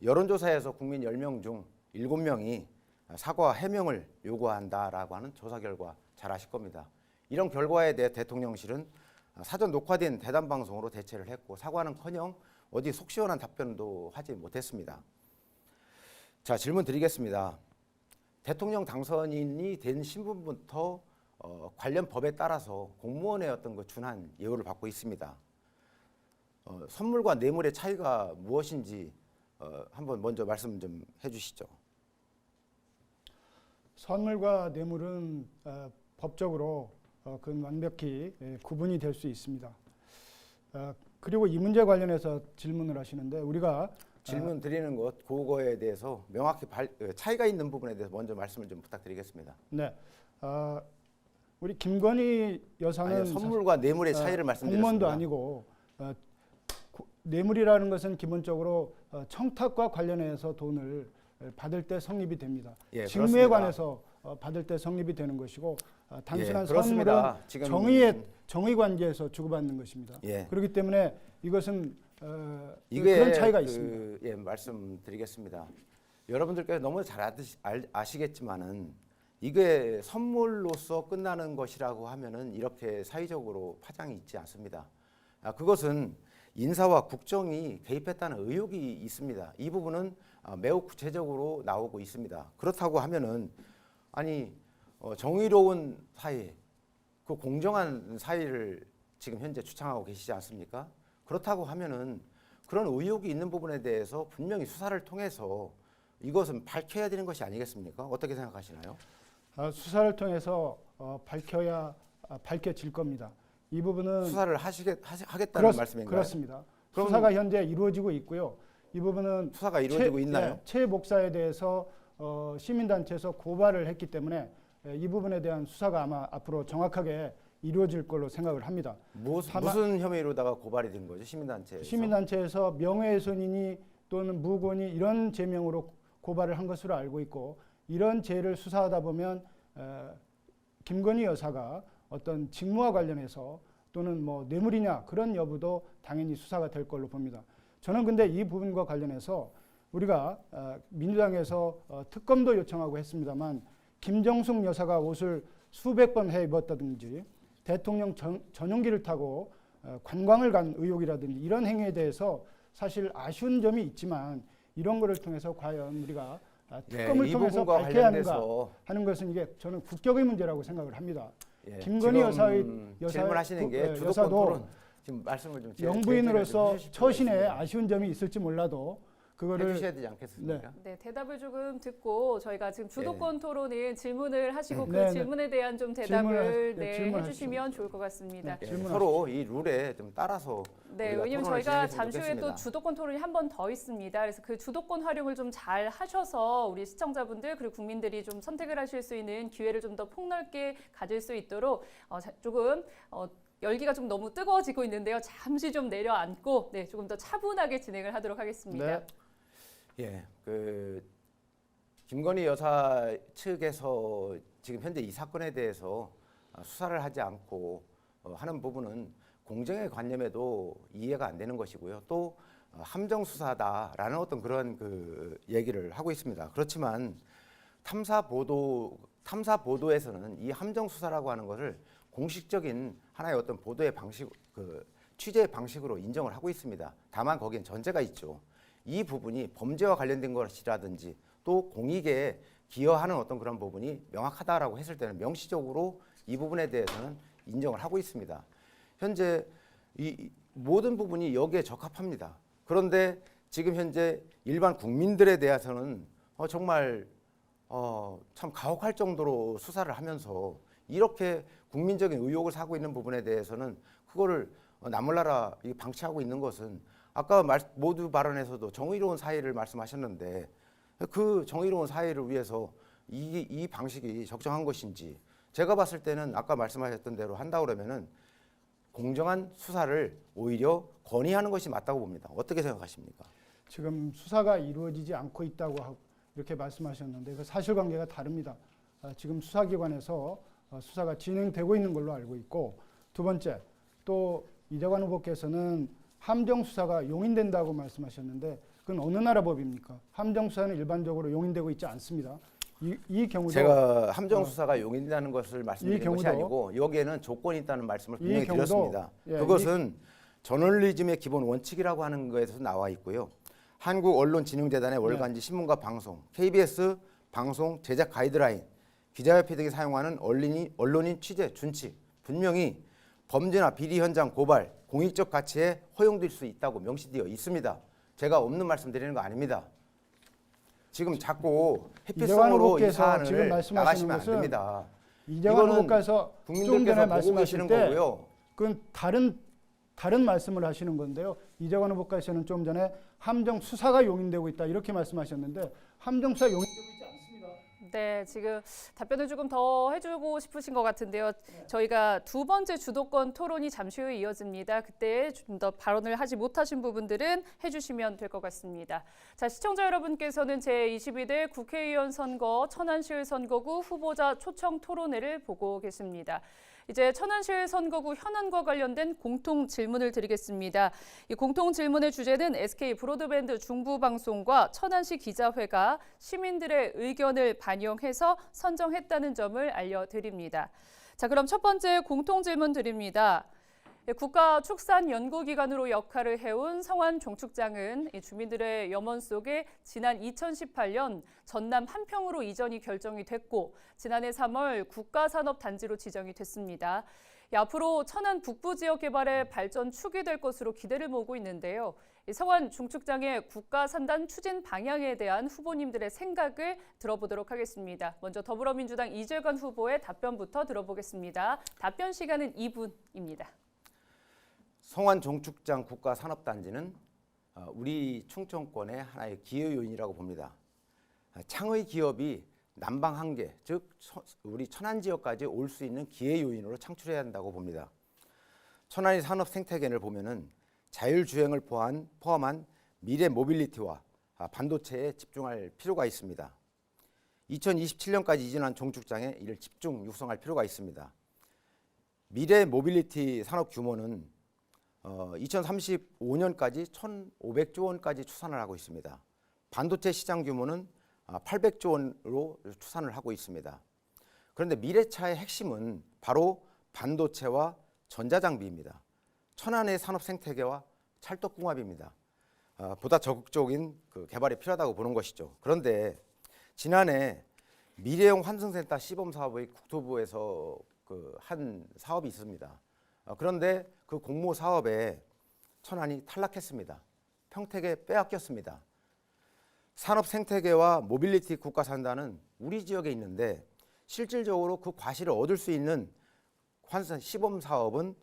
Speaker 3: 여론조사에서 국민 10명 중 7명이 사과 해명을 요구한다라고 하는 조사 결과 잘 아실 겁니다. 이런 결과에 대해 대통령실은 사전 녹화된 대담 방송으로 대체를 했고 사과는커녕 어디 속 시원한 답변도 하지 못했습니다. 자, 질문 드리겠습니다. 대통령 당선인이 된 신분부터 관련 법에 따라서 공무원의 어떤 그 준한 예우를 받고 있습니다. 선물과 뇌물의 차이가 무엇인지 한번 먼저 말씀 좀 해주시죠.
Speaker 4: 선물과 뇌물은 법적으로 그건 완벽히 구분이 될 수 있습니다. 그리고 이 문제 관련해서 질문을 하시는데 우리가
Speaker 3: 질문 드리는 것 그거에 대해서 명확히 차이가 있는 부분에 대해서 먼저 말씀을 좀 부탁드리겠습니다.
Speaker 4: 네, 우리 김건희 여사는
Speaker 3: 아니, 선물과 뇌물의 차이를 말씀드렸습니다.
Speaker 4: 공무원도 아니고 뇌물이라는 것은 기본적으로 청탁과 관련해서 돈을 받을 때 성립이 됩니다.
Speaker 3: 예,
Speaker 4: 직무에
Speaker 3: 그렇습니다.
Speaker 4: 관해서 받을 때 성립이 되는 것이고 단순한
Speaker 3: 예, 그렇습니다.
Speaker 4: 선물은
Speaker 3: 지금
Speaker 4: 정의 관계에서 주고받는 것입니다.
Speaker 3: 예.
Speaker 4: 그렇기 때문에 이것은
Speaker 3: 이게
Speaker 4: 그런 차이가 있습니다.
Speaker 3: 예, 말씀드리겠습니다. 여러분들께서 너무 잘 아시겠지만은 이게 선물로서 끝나는 것이라고 하면은 이렇게 사회적으로 파장이 있지 않습니다. 그것은 인사와 국정이 개입했다는 의혹이 있습니다. 이 부분은 매우 구체적으로 나오고 있습니다. 그렇다고 하면은 아니 정의로운 사회, 그 공정한 사회를 지금 현재 주창하고 계시지 않습니까? 그렇다고 하면은 그런 의혹이 있는 부분에 대해서 분명히 수사를 통해서 이것은 밝혀야 되는 것이 아니겠습니까? 어떻게 생각하시나요?
Speaker 4: 수사를 통해서 밝혀질 겁니다. 이 부분은
Speaker 3: 수사를 하겠다는 말씀인가요?
Speaker 4: 그렇습니다.
Speaker 3: 그럼
Speaker 4: 수사가 현재 이루어지고 있고요. 이 부분은
Speaker 3: 수사가 이루어지고 있나요?
Speaker 4: 최 목사에 대해서 시민단체에서 고발을 했기 때문에 이 부분에 대한 수사가 아마 앞으로 정확하게 이루어질 걸로 생각을 합니다.
Speaker 3: 무슨 혐의로다가 고발이 된 거죠? 시민단체에서?
Speaker 4: 시민단체에서 명예훼손이니 또는 무고니 이런 제명으로 고발을 한 것으로 알고 있고 이런 죄를 수사하다 보면 김건희 여사가 어떤 직무와 관련해서 또는 뭐 뇌물이냐 그런 여부도 당연히 수사가 될 걸로 봅니다. 저는 근데 이 부분과 관련해서 우리가 민주당에서 특검도 요청하고 했습니다만 김정숙 여사가 옷을 수백 번 해 입었다든지 대통령 전용기를 타고 관광을 간 의혹이라든지 이런 행위에 대해서 사실 아쉬운 점이 있지만 이런 거를 통해서 과연 우리가 특검을
Speaker 3: 이
Speaker 4: 통해서
Speaker 3: 부분과
Speaker 4: 밝혀야 하는가
Speaker 3: 관련돼서
Speaker 4: 하는 것은 이게 저는 국격의 문제라고 생각을 합니다.
Speaker 3: 예,
Speaker 4: 김건희
Speaker 3: 지금 질문하시는 게 주도권
Speaker 4: 여사도
Speaker 3: 토론 지금 말씀을 좀
Speaker 4: 영부인으로서 처신에
Speaker 3: 있습니다.
Speaker 4: 아쉬운 점이 있을지 몰라도 그거를
Speaker 3: 해주셔야 되지 않겠습니까?
Speaker 2: 네, 대답을 조금 듣고 저희가 지금 주도권 토론은 질문을 하시고 그
Speaker 4: 네, 네.
Speaker 2: 질문에 대한 좀 대답을
Speaker 4: 질문하십시오.
Speaker 2: 해주시면 좋을 것 같습니다.
Speaker 3: 예,
Speaker 4: 질문하십시오.
Speaker 3: 서로 이 룰에 좀 따라서
Speaker 2: 네,
Speaker 3: 우리가
Speaker 2: 왜냐면
Speaker 3: 토론을
Speaker 2: 저희가
Speaker 3: 진행했으면
Speaker 2: 잠시 후에 또
Speaker 3: 좋겠습니다.
Speaker 2: 주도권 토론이 한 번 더 있습니다. 그래서 그 주도권 활용을 좀 잘 하셔서 우리 시청자분들 그리고 국민들이 좀 선택을 하실 수 있는 기회를 좀 더 폭넓게 가질 수 있도록 조금 열기가 좀 너무 뜨거워지고 있는데요. 잠시 좀 내려앉고 네, 조금 더 차분하게 진행을 하도록 하겠습니다.
Speaker 4: 네.
Speaker 3: 예, 김건희 여사 측에서 지금 현재 이 사건에 대해서 수사를 하지 않고 하는 부분은 공정의 관념에도 이해가 안 되는 것이고요. 또 함정 수사다라는 어떤 그런 얘기를 하고 있습니다. 그렇지만 탐사 보도에서는 이 함정 수사라고 하는 것을 공식적인 하나의 어떤 보도의 방식 취재 방식으로 인정을 하고 있습니다. 다만 거기엔 전제가 있죠. 이 부분이 범죄와 관련된 것이라든지 또 공익에 기여하는 어떤 그런 부분이 명확하다라고 했을 때는 명시적으로 이 부분에 대해서는 인정을 하고 있습니다. 현재 이 모든 부분이 여기에 적합합니다. 그런데 지금 현재 일반 국민들에 대해서는 정말 참 가혹할 정도로 수사를 하면서 이렇게 국민적인 의혹을 사고 있는 부분에 대해서는 그거를 나몰라라 방치하고 있는 것은 아까 모두 발언에서도 정의로운 사회를 말씀하셨는데 그 정의로운 사회를 위해서 이 방식이 적정한 것인지 제가 봤을 때는 아까 말씀하셨던 대로 한다 그러면은 공정한 수사를 오히려 건의하는 것이 맞다고 봅니다. 어떻게 생각하십니까?
Speaker 4: 지금 수사가 이루어지지 않고 있다고 이렇게 말씀하셨는데 그 사실관계가 다릅니다. 지금 수사기관에서 수사가 진행되고 있는 걸로 알고 있고, 두 번째, 또 이재관 후보께서는 함정 수사가 용인된다고 말씀하셨는데 그건 어느 나라 법입니까? 함정 수사는 일반적으로 용인되고 있지 않습니다. 이 경우도
Speaker 3: 제가 함정 수사가 용인된다는 것을 말씀드린 것이 아니고 여기에는 조건이 있다는 말씀을 분명히 드렸습니다. 그것은 저널리즘의 기본 원칙이라고 하는 것에서 나와 있고요. 한국언론진흥재단의 월간지 신문과 방송, KBS 방송 제작 가이드라인, 기자협회 등이 사용하는 언론인 취재 준칙, 분명히 범죄나 비리 현장 고발, 공익적 가치에 허용될 수 있다고 명시되어 있습니다. 제가 없는 말씀 드리는 거 아닙니다. 지금 자꾸 회피성으로 이 사안을
Speaker 4: 지금 말씀하시는
Speaker 3: 나가시면 안
Speaker 4: 것은
Speaker 3: 됩니다.
Speaker 4: 이재관 후보께서
Speaker 3: 국민들께서 보고 계시는 거고요.
Speaker 4: 그건 다른 말씀을 하시는 건데요. 이재관 후보께서는 좀 전에 함정 수사가 용인되고 있다 이렇게 말씀하셨는데 함정 수사 용인되고 있지 않습니다.
Speaker 2: 네, 지금 답변을 조금 더 해주고 싶으신 것 같은데요. 저희가 두 번째 주도권 토론이 잠시 후에 이어집니다. 그때 좀 더 발언을 하지 못하신 부분들은 해주시면 될 것 같습니다. 자, 시청자 여러분께서는 제22대 국회의원 선거 천안시의 선거구 후보자 초청 토론회를 보고 계십니다. 이제 천안시의 선거구 현안과 관련된 공통 질문을 드리겠습니다. 이 공통 질문의 주제는 SK 브로드밴드 중부방송과 천안시 기자회가 시민들의 의견을 반영해서 선정했다는 점을 알려드립니다. 자, 그럼 첫 번째 공통 질문 드립니다. 국가축산연구기관으로 역할을 해온 성완종축장은 주민들의 염원 속에 지난 2018년 전남 한평으로 이전이 결정이 됐고 지난해 3월 국가산업단지로 지정이 됐습니다. 앞으로 천안 북부 지역 개발의 발전 축이 될 것으로 기대를 모으고 있는데요. 성완종축장의 국가산단 추진 방향에 대한 후보님들의 생각을 들어보도록 하겠습니다. 먼저 더불어민주당 이재관 후보의 답변부터 들어보겠습니다. 답변 시간은 2분입니다.
Speaker 3: 성완종축장 국가산업단지는 우리 충청권의 하나의 기여 요인이라고 봅니다. 창의 기업이 남방 한 개, 즉 우리 천안 지역까지 올 수 있는 기회 요인으로 창출해야 한다고 봅니다. 천안의 산업 생태계를 보면은 자율주행을 포함한 미래 모빌리티와 반도체에 집중할 필요가 있습니다. 2027년까지 이전한 종축장에 이를 집중 육성할 필요가 있습니다. 미래 모빌리티 산업 규모는 2035년까지 1,500조 원까지 추산을 하고 있습니다. 반도체 시장 규모는 800조 원으로 추산을 하고 있습니다. 그런데 미래차의 핵심은 바로 반도체와 전자장비입니다. 천안의 산업 생태계와 찰떡궁합입니다. 보다 적극적인 개발이 필요하다고 보는 것이죠. 그런데 지난해 미래형 환승센터 시범 사업의 국토부에서 한 사업이 있습니다. 그런데 그 공모 사업에 천안이 탈락했습니다. 평택에 빼앗겼습니다. 산업 생태계와 모빌리티 국가산단은 우리 지역에 있는데 실질적으로 그 과실을 얻을 수 있는 환승 시범 사업은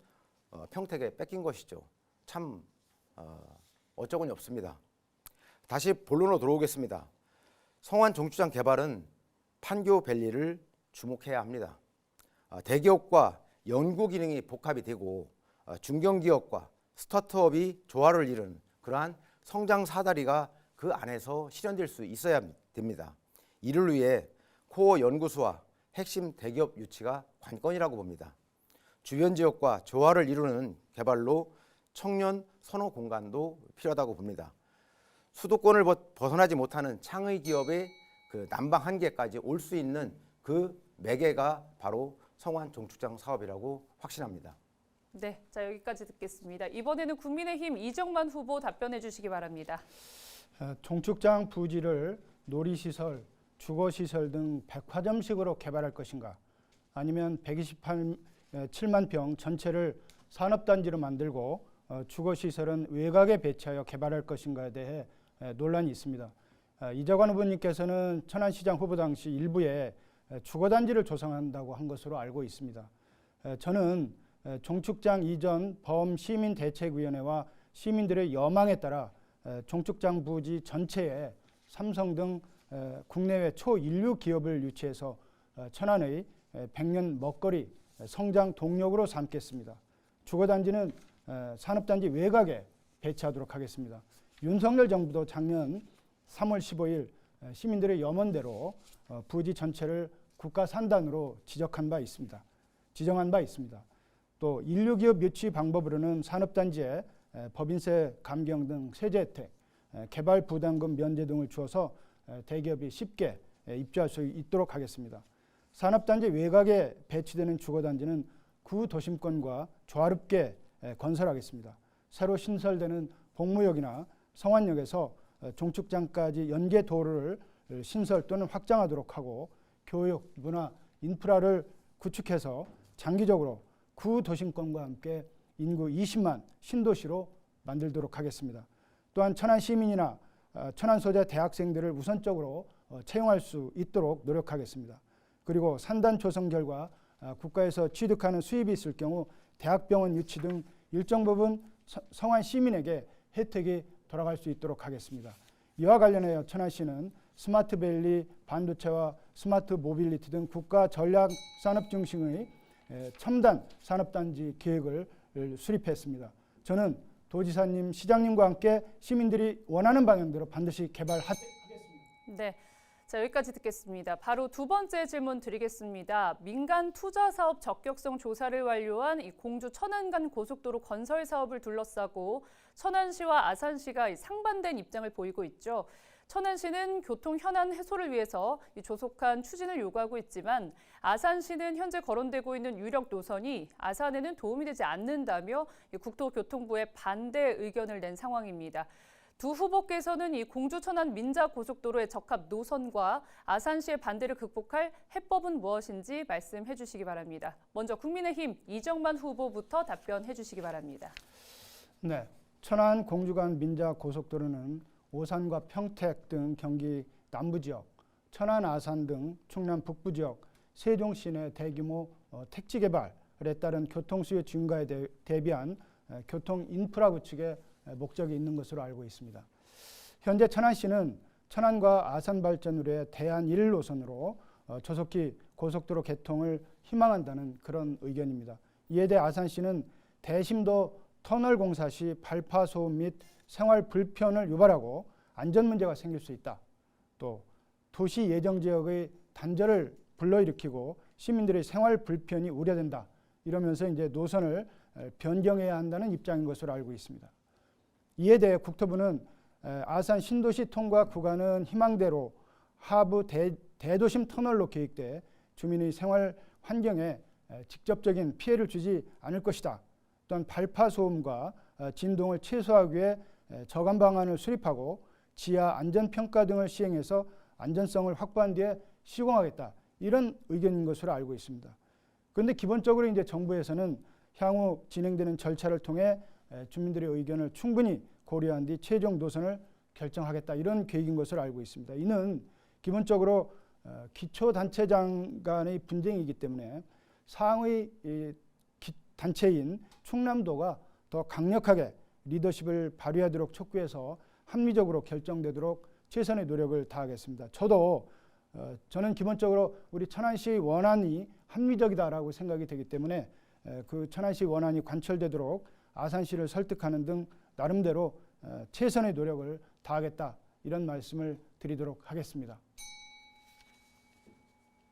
Speaker 3: 평택에 뺏긴 것이죠. 참 어처구니 없습니다. 다시 본론으로 들어오겠습니다. 성완종축장 개발은 판교밸리를 주목해야 합니다. 대기업과 연구 기능이 복합이 되고 중견기업과 스타트업이 조화를 이룬 그러한 성장 사다리가 그 안에서 실현될 수 있어야 됩니다. 이를 위해 코어 연구소와 핵심 대기업 유치가 관건이라고 봅니다. 주변 지역과 조화를 이루는 개발로 청년 선호 공간도 필요하다고 봅니다. 수도권을 벗어나지 못하는 창의 기업의 남방 한계까지 올 수 있는 그 매개가 바로 성완종축장 사업이라고 확신합니다.
Speaker 2: 네, 자 여기까지 듣겠습니다. 이번에는 국민의힘 이정만 후보 답변해 주시기 바랍니다.
Speaker 4: 종축장 부지를 놀이시설, 주거시설 등 백화점식으로 개발할 것인가, 아니면 127만 평 전체를 산업단지로 만들고 주거시설은 외곽에 배치하여 개발할 것인가에 대해 논란이 있습니다. 이정관 후보님께서는 천안시장 후보 당시 일부에 주거단지를 조성한다고 한 것으로 알고 있습니다. 저는 종축장 이전 범시민대책위원회와 시민들의 여망에 따라 종축장 부지 전체에 삼성 등 국내외 초인류 기업을 유치해서 천안의 100년 먹거리 성장 동력으로 삼겠습니다. 주거단지는 산업단지 외곽에 배치하도록 하겠습니다. 윤석열 정부도 작년 3월 15일 시민들의 염원대로 부지 전체를 국가산단으로 지정한 바 있습니다. 또 인류기업 유치 방법으로는 산업단지에 법인세 감경 등 세제 혜택, 개발 부담금 면제 등을 주어서 대기업이 쉽게 입주할 수 있도록 하겠습니다. 산업단지 외곽에 배치되는 주거단지는 구도심권과 조화롭게 건설하겠습니다. 새로 신설되는 복무역이나 성완역에서 종축장까지 연계 도로를 신설 또는 확장하도록 하고, 교육, 문화, 인프라를 구축해서 장기적으로 구도심권과 함께 인구 20만 신도시로 만들도록 하겠습니다. 또한 천안 시민이나 천안 소재 대학생들을 우선적으로 채용할 수 있도록 노력하겠습니다. 그리고 산단 조성 결과 국가에서 취득하는 수입이 있을 경우 대학병원 유치 등 일정 부분 성안 시민에게 혜택이 돌아갈 수 있도록 하겠습니다. 이와 관련하여 천안시는 스마트밸리, 반도체와 스마트 모빌리티 등 국가 전략 산업 중심의 첨단 산업단지 계획을 수립했습니다. 저는 도지사님, 시장님과 함께 시민들이 원하는 방향대로 반드시 개발하겠습니다.
Speaker 2: 네. 자, 여기까지 듣겠습니다. 바로 두 번째 질문 드리겠습니다. 민간 투자 사업 적격성 조사를 완료한 이 공주 천안 간 고속도로 건설 사업을 둘러싸고 천안시와 아산시가 상반된 입장을 보이고 있죠. 천안시는 교통 현안 해소를 위해서 이 조속한 추진을 요구하고 있지만 아산시는 현재 거론되고 있는 유력 노선이 아산에는 도움이 되지 않는다며 국토교통부에 반대 의견을 낸 상황입니다. 두 후보께서는 이 공주 천안 민자 고속도로의 적합 노선과 아산시의 반대를 극복할 해법은 무엇인지 말씀해 주시기 바랍니다. 먼저 국민의힘 이정만 후보부터 답변해 주시기 바랍니다.
Speaker 4: 네, 천안 공주 간 민자 고속도로는 오산과 평택 등 경기 남부지역, 천안 아산 등 충남 북부지역, 세종 시내 대규모 택지 개발에 따른 교통수요 증가에 대비한 교통 인프라 구축에 목적이 있는 것으로 알고 있습니다. 현재 천안시는 천안과 아산 발전을 위해 대안 1노선으로 조속히 고속도로 개통을 희망한다는 그런 의견입니다. 이에 대해 아산시는 대심도 터널 공사 시 발파 소음 및 생활 불편을 유발하고 안전 문제가 생길 수 있다. 또 도시 예정 지역의 단절을 불러일으키고 시민들의 생활 불편이 우려된다. 이러면서 이제 노선을 변경해야 한다는 입장인 것으로 알고 있습니다. 이에 대해 국토부는 아산 신도시 통과 구간은 희망대로 하부 대도심 터널로 계획돼 주민의 생활 환경에 직접적인 피해를 주지 않을 것이다. 또한 발파 소음과 진동을 최소화하기 위해 저감 방안을 수립하고 지하 안전평가 등을 시행해서 안전성을 확보한 뒤에 시공하겠다. 이런 의견인 것으로 알고 있습니다. 그런데 기본적으로 이제 정부에서는 향후 진행되는 절차를 통해 주민들의 의견을 충분히 고려한 뒤 최종 노선을 결정하겠다. 이런 계획인 것으로 알고 있습니다. 이는 기본적으로 기초단체장 간의 분쟁이기 때문에 상위 단체인 충남도가 더 강력하게 리더십을 발휘하도록 촉구해서 합리적으로 결정되도록 최선의 노력을 다하겠습니다. 저는 기본적으로 우리 천안시의 원안이 합리적이다라고 생각이 되기 때문에 그 천안시 원안이 관철되도록 아산시를 설득하는 등 나름대로 최선의 노력을 다하겠다. 이런 말씀을 드리도록 하겠습니다.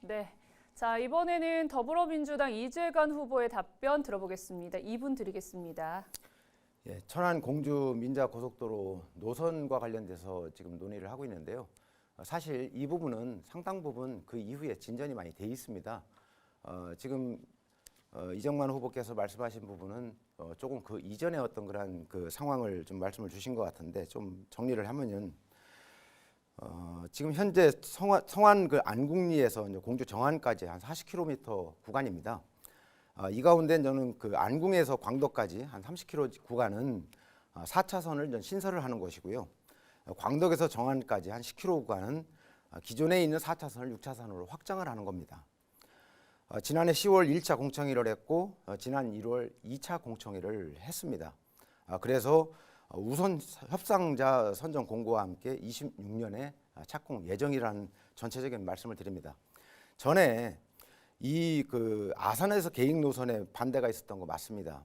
Speaker 2: 네. 자, 이번에는 더불어민주당 이재관 후보의 답변 들어보겠습니다. 2분 드리겠습니다.
Speaker 3: 예, 천안 공주 민자 고속도로 노선과 관련돼서 지금 논의를 하고 있는데요. 사실 이 부분은 상당 부분 그 이후에 진전이 많이 돼 있습니다. 지금 이정만 후보께서 말씀하신 부분은 조금 그 이전에 어떤 그런 그 상황을 좀 말씀을 주신 것 같은데 좀 정리를 하면은 지금 현재 성안 그 안국리에서 이제 공주 정안까지 한 40km 구간입니다. 이 가운데 저는 그 안궁에서 광덕까지 한 30km 구간은 4차선을 신설을 하는 것이고요. 광덕에서 정안까지 한 10km 구간은 기존에 있는 4차선을 6차선으로 확장을 하는 겁니다. 지난해 10월 1차 공청회를 했고 지난 1월 2차 공청회를 했습니다. 그래서 우선 협상자 선정 공고와 함께 26년에 착공 예정이라는 전체적인 말씀을 드립니다. 전에 이 그 아산에서 계획 노선에 반대가 있었던 거 맞습니다.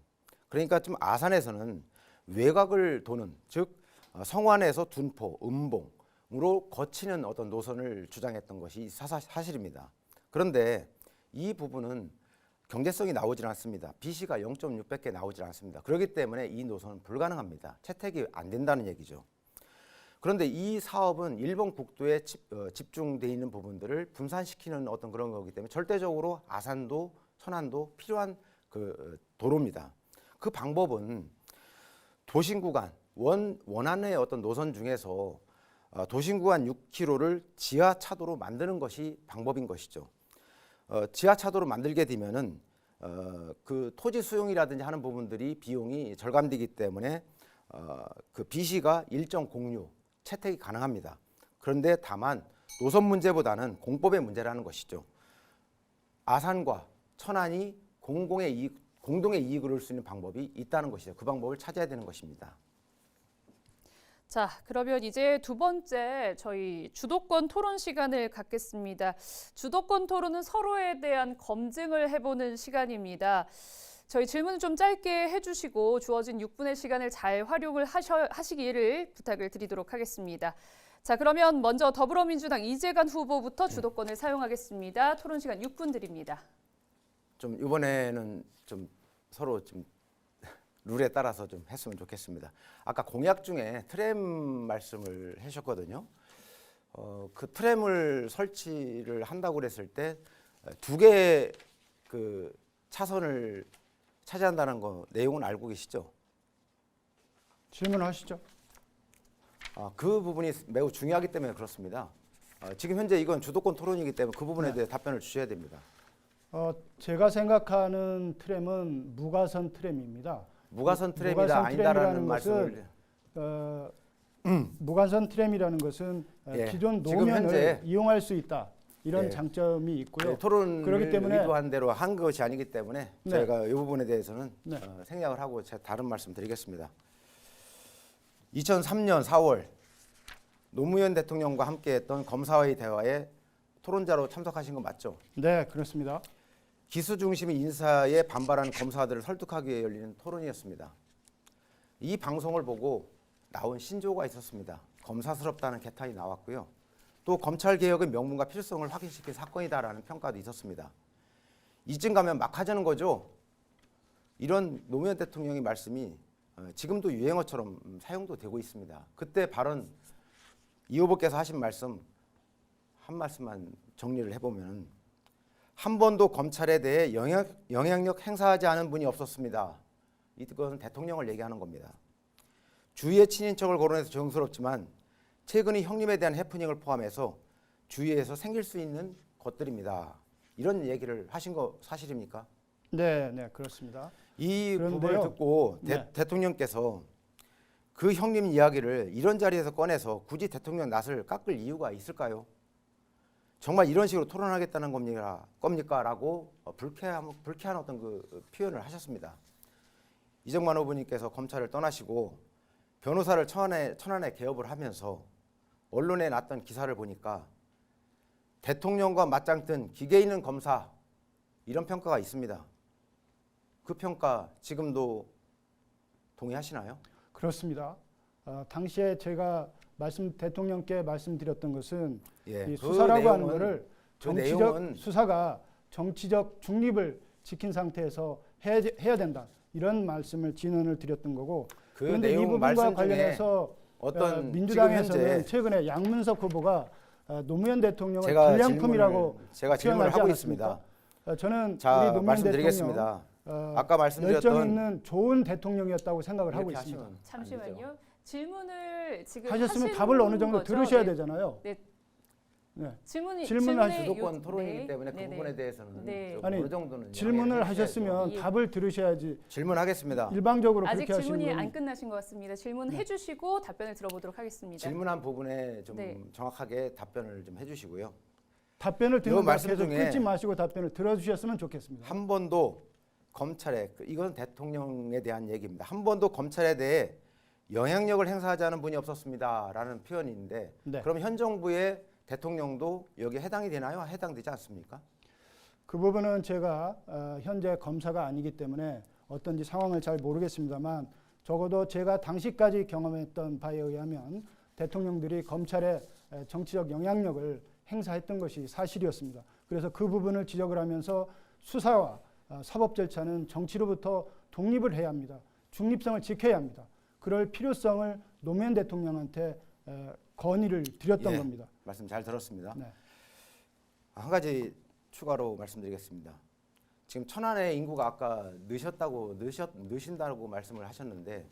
Speaker 3: 그러니까 좀 아산에서는 외곽을 도는 즉 성완에서 둔포, 음봉으로 거치는 어떤 노선을 주장했던 것이 사실입니다. 그런데 이 부분은 경제성이 나오질 않습니다. BC가 0.6밖에 나오질 않습니다. 그렇기 때문에 이 노선은 불가능합니다. 채택이 안 된다는 얘기죠. 그런데 이 사업은 일본 국도에 집중되어 있는 부분들을 분산시키는 어떤 그런 거기 때문에 절대적으로 아산도 천안도 필요한 그 도로입니다. 그 방법은 도심 구간 원안의 어떤 노선 중에서 도심 구간 6km를 지하 차도로 만드는 것이 방법인 것이죠. 지하 차도로 만들게 되면은 그 토지 수용이라든지 하는 부분들이 비용이 절감되기 때문에 그 BC가 일정 공유 채택이 가능합니다. 그런데 다만 노선 문제보다는 공법의 문제라는 것이죠. 아산과 천안이 공동의 이익을 얻을 수 있는 방법이 있다는 것이죠. 그 방법을 찾아야 되는 것입니다.
Speaker 2: 자, 그러면 이제 두 번째 저희 주도권 토론 시간을 갖겠습니다. 주도권 토론은 서로에 대한 검증을 해보는 시간입니다. 저희 질문 좀 짧게 해주시고 주어진 6분의 시간을 잘 활용을 하시기를 부탁을 드리도록 하겠습니다. 자, 그러면 먼저 더불어민주당 이재관 후보부터 주도권을 사용하겠습니다. 토론 시간 6분 드립니다.
Speaker 3: 좀 이번에는 좀 서로 좀 룰에 따라서 좀 했으면 좋겠습니다. 아까 공약 중에 트램 말씀을 하셨거든요. 그 트램을 설치를 한다고 그랬을 때 두 개 그 차선을 차지한다는 거 내용은 알고 계시죠?
Speaker 4: 질문하시죠.
Speaker 3: 그 부분이 매우 중요하기 때문에 그렇습니다. 지금 현재 이건 주도권 토론이기 때문에 그 부분에 대해 답변을 주셔야 됩니다.
Speaker 4: 제가 생각하는 트램은 무가선 트램입니다.
Speaker 3: 무가선 트램이다
Speaker 4: 무가선
Speaker 3: 아니다라는
Speaker 4: 트램이라는
Speaker 3: 말씀을
Speaker 4: 무가선 트램이라는 것은
Speaker 3: 예,
Speaker 4: 기존
Speaker 3: 지금
Speaker 4: 노면을
Speaker 3: 현재
Speaker 4: 이용할 수 있다. 이런
Speaker 3: 예,
Speaker 4: 장점이 있고요.
Speaker 3: 토론을
Speaker 4: 그렇기 때문에
Speaker 3: 의도한 대로 한 것이 아니기 때문에
Speaker 4: 네.
Speaker 3: 저희가 이 부분에 대해서는
Speaker 4: 네.
Speaker 3: 생략을 하고 제가 다른 말씀 드리겠습니다. 2003년 4월 노무현 대통령과 함께했던 검사와의 대화에 토론자로 참석하신 거 맞죠?
Speaker 4: 네, 그렇습니다.
Speaker 3: 기수 중심 인사에 반발하는 검사들을 설득하기 위해 열리는 토론이었습니다. 이 방송을 보고 나온 신조어가 있었습니다. 검사스럽다는 개탄이 나왔고요. 또 검찰개혁의 명분과 필요성을 확인시킨 사건이다라는 평가도 있었습니다. 이쯤 가면 막 하자는 거죠. 이런 노무현 대통령의 말씀이 지금도 유행어처럼 사용도 되고 있습니다. 그때 발언 이 후보께서 하신 말씀 한 말씀만 정리를 해보면 한 번도 검찰에 대해 영향력 행사하지 않은 분이 없었습니다. 이것은 대통령을 얘기하는 겁니다. 주위의 친인척을 거론해서 정스럽지만 최근의 형님에 대한 해프닝을 포함해서 주위에서 생길 수 있는 것들입니다. 이런 얘기를 하신 거 사실입니까?
Speaker 4: 네, 네, 그렇습니다.
Speaker 3: 이
Speaker 4: 그런데요.
Speaker 3: 부분을 듣고
Speaker 4: 네.
Speaker 3: 대통령께서 그 형님 이야기를 이런 자리에서 꺼내서 굳이 대통령 낯을 깎을 이유가 있을까요? 정말 이런 식으로 토론하겠다는 겁니까? 라고 불쾌한 어떤 그 표현을 하셨습니다. 이정만 후보님께서 검찰을 떠나시고 변호사를 천안에 개업을 하면서 언론에 났던 기사를 보니까 대통령과 맞짱 뜬 기계 있는 검사 이런 평가가 있습니다. 그 평가 지금도 동의하시나요?
Speaker 4: 그렇습니다. 당시에 제가 대통령께 말씀드렸던 것은
Speaker 3: 예,
Speaker 4: 이
Speaker 3: 그
Speaker 4: 수사라고 하는
Speaker 3: 내용은-
Speaker 4: 것을
Speaker 3: 그 내용은
Speaker 4: 수사가 정치적 중립을 지킨 상태에서 해야 된다. 이런 말씀을 진언을 드렸던 거고.
Speaker 3: 그
Speaker 4: 그런데 이
Speaker 3: 내용
Speaker 4: 부분과
Speaker 3: 말씀 중에
Speaker 4: 관련해서
Speaker 3: 어떤
Speaker 4: 민주당에서는
Speaker 3: 지금 현재
Speaker 4: 최근에 양문석 후보가 노무현 대통령을
Speaker 3: 제가
Speaker 4: 불량품이라고
Speaker 3: 질문을 하고
Speaker 4: 표현하지
Speaker 3: 있습니다.
Speaker 4: 않았습니까? 저는
Speaker 3: 자,
Speaker 4: 우리 노무현
Speaker 3: 말씀드리겠습니다.
Speaker 4: 대통령
Speaker 3: 아까 말씀드렸던
Speaker 4: 열정 있는 좋은 대통령이었다고 생각을 하고
Speaker 3: 이렇게
Speaker 4: 있습니다.
Speaker 3: 하시면
Speaker 2: 잠시만요.
Speaker 3: 아니죠.
Speaker 2: 질문을 지금
Speaker 4: 하셨으면
Speaker 2: 하신
Speaker 4: 답을 어느 정도
Speaker 2: 거죠?
Speaker 4: 들으셔야
Speaker 2: 네.
Speaker 4: 되잖아요.
Speaker 2: 네.
Speaker 4: 네.
Speaker 2: 질문이
Speaker 4: 질문하시-
Speaker 3: 주도권 토론이기 때문에 그
Speaker 2: 네네.
Speaker 3: 부분에 대해서는
Speaker 2: 네.
Speaker 3: 좀
Speaker 4: 아니,
Speaker 3: 어느 정도는
Speaker 4: 질문을
Speaker 3: 양해를
Speaker 4: 하셨으면
Speaker 2: 예.
Speaker 4: 답을 들으셔야지
Speaker 3: 질문하겠습니다.
Speaker 4: 일방적으로
Speaker 2: 아직
Speaker 4: 그렇게 하시는
Speaker 2: 질문이
Speaker 4: 건
Speaker 2: 안 끝나신 것 같습니다. 질문해 주시고 답변을 들어보도록 하겠습니다.
Speaker 3: 질문한 부분에 좀
Speaker 2: 네.
Speaker 3: 정확하게 답변을 좀 해주시고요.
Speaker 4: 답변을
Speaker 3: 요
Speaker 4: 듣는
Speaker 3: 말씀
Speaker 4: 계속
Speaker 3: 중에
Speaker 4: 끊지 마시고 답변을 들어주셨으면 좋겠습니다.
Speaker 3: 한 번도 검찰에 이건 대통령에 대한 얘기입니다. 한 번도 검찰에 대해 영향력을 행사하지 않은 분이 없었습니다라는 표현인데
Speaker 4: 네.
Speaker 3: 그럼 현 정부의 대통령도 여기에 해당이 되나요? 해당되지 않습니까?
Speaker 4: 그 부분은 제가 현재 검사가 아니기 때문에 어떤지 상황을 잘 모르겠습니다만 적어도 제가 당시까지 경험했던 바에 의하면 대통령들이 검찰의 정치적 영향력을 행사했던 것이 사실이었습니다. 그래서 그 부분을 지적을 하면서 수사와 사법 절차는 정치로부터 독립을 해야 합니다. 중립성을 지켜야 합니다. 그럴 필요성을 노무현 대통령한테 건의를 드렸던
Speaker 3: 예.
Speaker 4: 겁니다.
Speaker 3: 말씀 잘 들었습니다.
Speaker 4: 네.
Speaker 3: 한 가지 추가로 말씀드리겠습니다. 지금 천안의 인구가 아까 느신다고 말씀을 하셨는데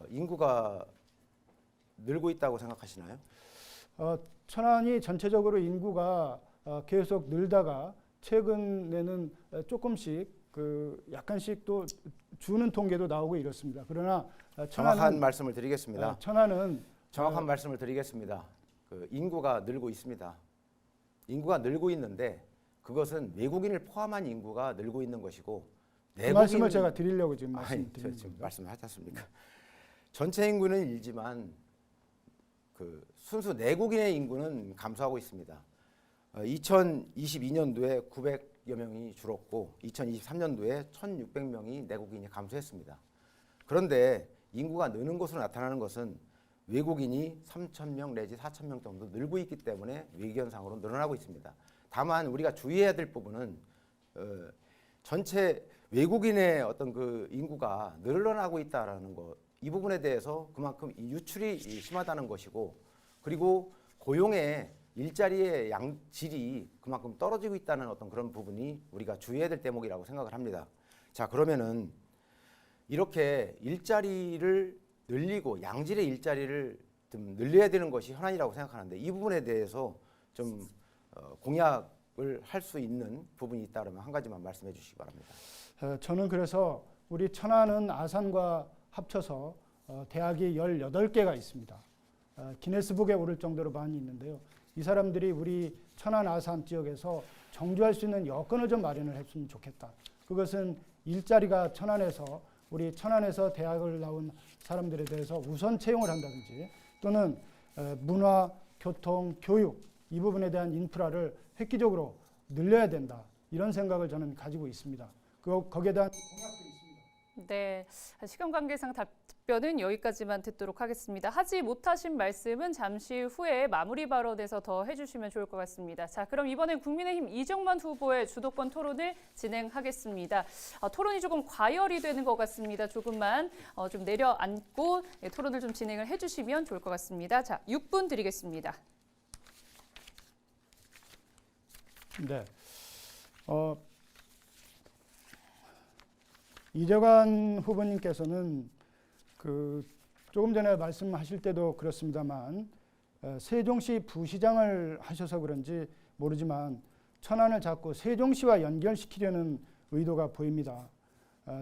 Speaker 3: 인구가 늘고 있다고 생각하시나요?
Speaker 4: 천안이 전체적으로 인구가 계속 늘다가 최근에는 조금씩 약간씩 또 주는 통계도 나오고 이렇습니다. 그러나
Speaker 3: 정확한 말씀을 드리겠습니다.
Speaker 4: 천안은
Speaker 3: 정확한 말씀을 드리겠습니다. 인구가 늘고 있습니다. 인구가 늘고 있는데 그것은 외국인을 포함한 인구가 늘고 있는 것이고
Speaker 4: 그 말씀을 제가 드리려고 지금 말씀드리는
Speaker 3: 지금
Speaker 4: 겁니다.
Speaker 3: 말씀하지 않습니까? 전체 인구는 일지만 순수 내국인의 인구는 감소하고 있습니다. 2022년도에 900여 명이 줄었고 2023년도에 1,600명이 내국인이 감소했습니다. 그런데 인구가 느는 것으로 나타나는 것은 외국인이 3,000명 내지 4,000명 정도 늘고 있기 때문에 위기현상으로 늘어나고 있습니다. 다만 우리가 주의해야 될 부분은 전체 외국인의 어떤 인구가 늘어나고 있다라는 것, 이 부분에 대해서 그만큼 이 유출이 심하다는 것이고, 그리고 고용의 일자리의 질이 그만큼 떨어지고 있다는 어떤 그런 부분이 우리가 주의해야 될 대목이라고 생각을 합니다. 자, 그러면은 이렇게 일자리를 늘리고 양질의 일자리를 좀 늘려야 되는 것이 현안이라고 생각하는데 이 부분에 대해서 좀 공약을 할 수 있는 부분이 있다 그러면 한 가지만 말씀해 주시기 바랍니다.
Speaker 4: 저는 그래서 우리 천안은 아산과 합쳐서 대학이 18개가 있습니다. 기네스북에 오를 정도로 많이 있는데요. 이 사람들이 우리 천안 아산 지역에서 정주할 수 있는 여건을 좀 마련을 했으면 좋겠다. 그것은 일자리가 천안에서 우리 천안에서 대학을 나온 사람들에 대해서 우선 채용을 한다든지 또는 문화, 교통, 교육 이 부분에 대한 인프라를 획기적으로 늘려야 된다. 이런 생각을 저는 가지고 있습니다. 거기에 대한 공약도 있습니다.
Speaker 2: 네, 시간 관계상 답변은 여기까지만 듣도록 하겠습니다. 하지 못하신 말씀은 잠시 후에 마무리 발언에서 더 해주시면 좋을 것 같습니다. 자, 그럼 이번엔 국민의힘 이정만 후보의 주도권 토론을 진행하겠습니다. 토론이 조금 과열이 되는 것 같습니다. 조금만 좀 내려앉고 토론을 좀 진행을 해주시면 좋을 것 같습니다. 자, 6분 드리겠습니다.
Speaker 4: 네. 이재관 후보님께서는 조금 전에 말씀하실 때도 그렇습니다만 세종시 부시장을 하셔서 그런지 모르지만 천안을 자꾸 세종시와 연결시키려는 의도가 보입니다.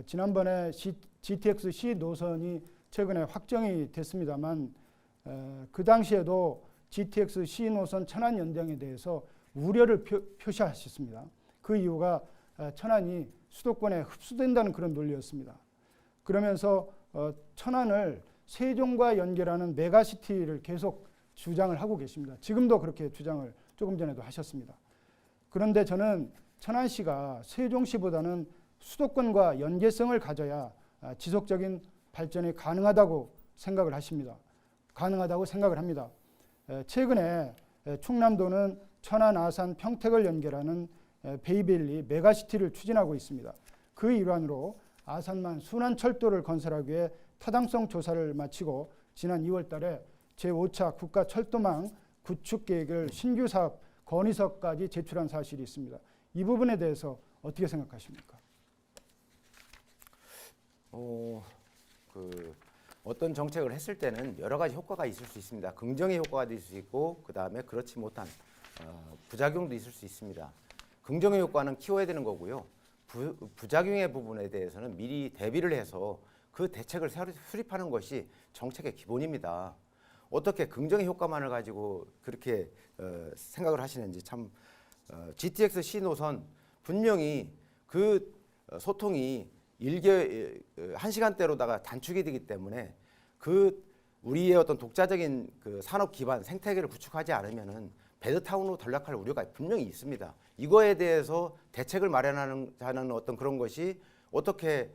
Speaker 4: 지난번에 GTX C 노선이 최근에 확정이 됐습니다만 그 당시에도 GTX C 노선 천안 연장에 대해서 우려를 표시하셨습니다. 그 이유가 천안이 수도권에 흡수된다는 그런 논리였습니다. 그러면서 천안을 세종과 연결하는 메가시티를 계속 주장을 하고 계십니다. 지금도 그렇게 주장을 조금 전에도 하셨습니다. 그런데 저는 천안시가 세종시보다는 수도권과 연계성을 가져야 지속적인 발전이 가능하다고 생각을 합니다. 최근에 충남도는 천안, 아산, 평택을 연결하는 베이밸리 메가시티를 추진하고 있습니다. 그 일환으로 아산만 순환철도를 건설하기 위해 타당성 조사를 마치고 지난 2월 달에 제5차 국가철도망 구축 계획을 신규 사업 건의서까지 제출한 사실이 있습니다. 이 부분에 대해서 어떻게 생각하십니까?
Speaker 3: 어떤 정책을 했을 때는 여러 가지 효과가 있을 수 있습니다. 긍정의 효과가 있을 수 있고 그 다음에 그렇지 못한 부작용도 있을 수 있습니다. 긍정의 효과는 키워야 되는 거고요. 부작용의 부분에 대해서는 미리 대비를 해서 그 대책을 수립하는 것이 정책의 기본입니다. 어떻게 긍정의 효과만을 가지고 그렇게 생각을 하시는지 참 GTX C 노선 분명히 그 소통이 1시간대로다가 단축이 되기 때문에 그 우리의 어떤 독자적인 그 산업 기반 생태계를 구축하지 않으면은 배드타운으로 전락할 우려가 분명히 있습니다. 이거에 대해서 대책을 마련하는 어떤 그런 것이 어떻게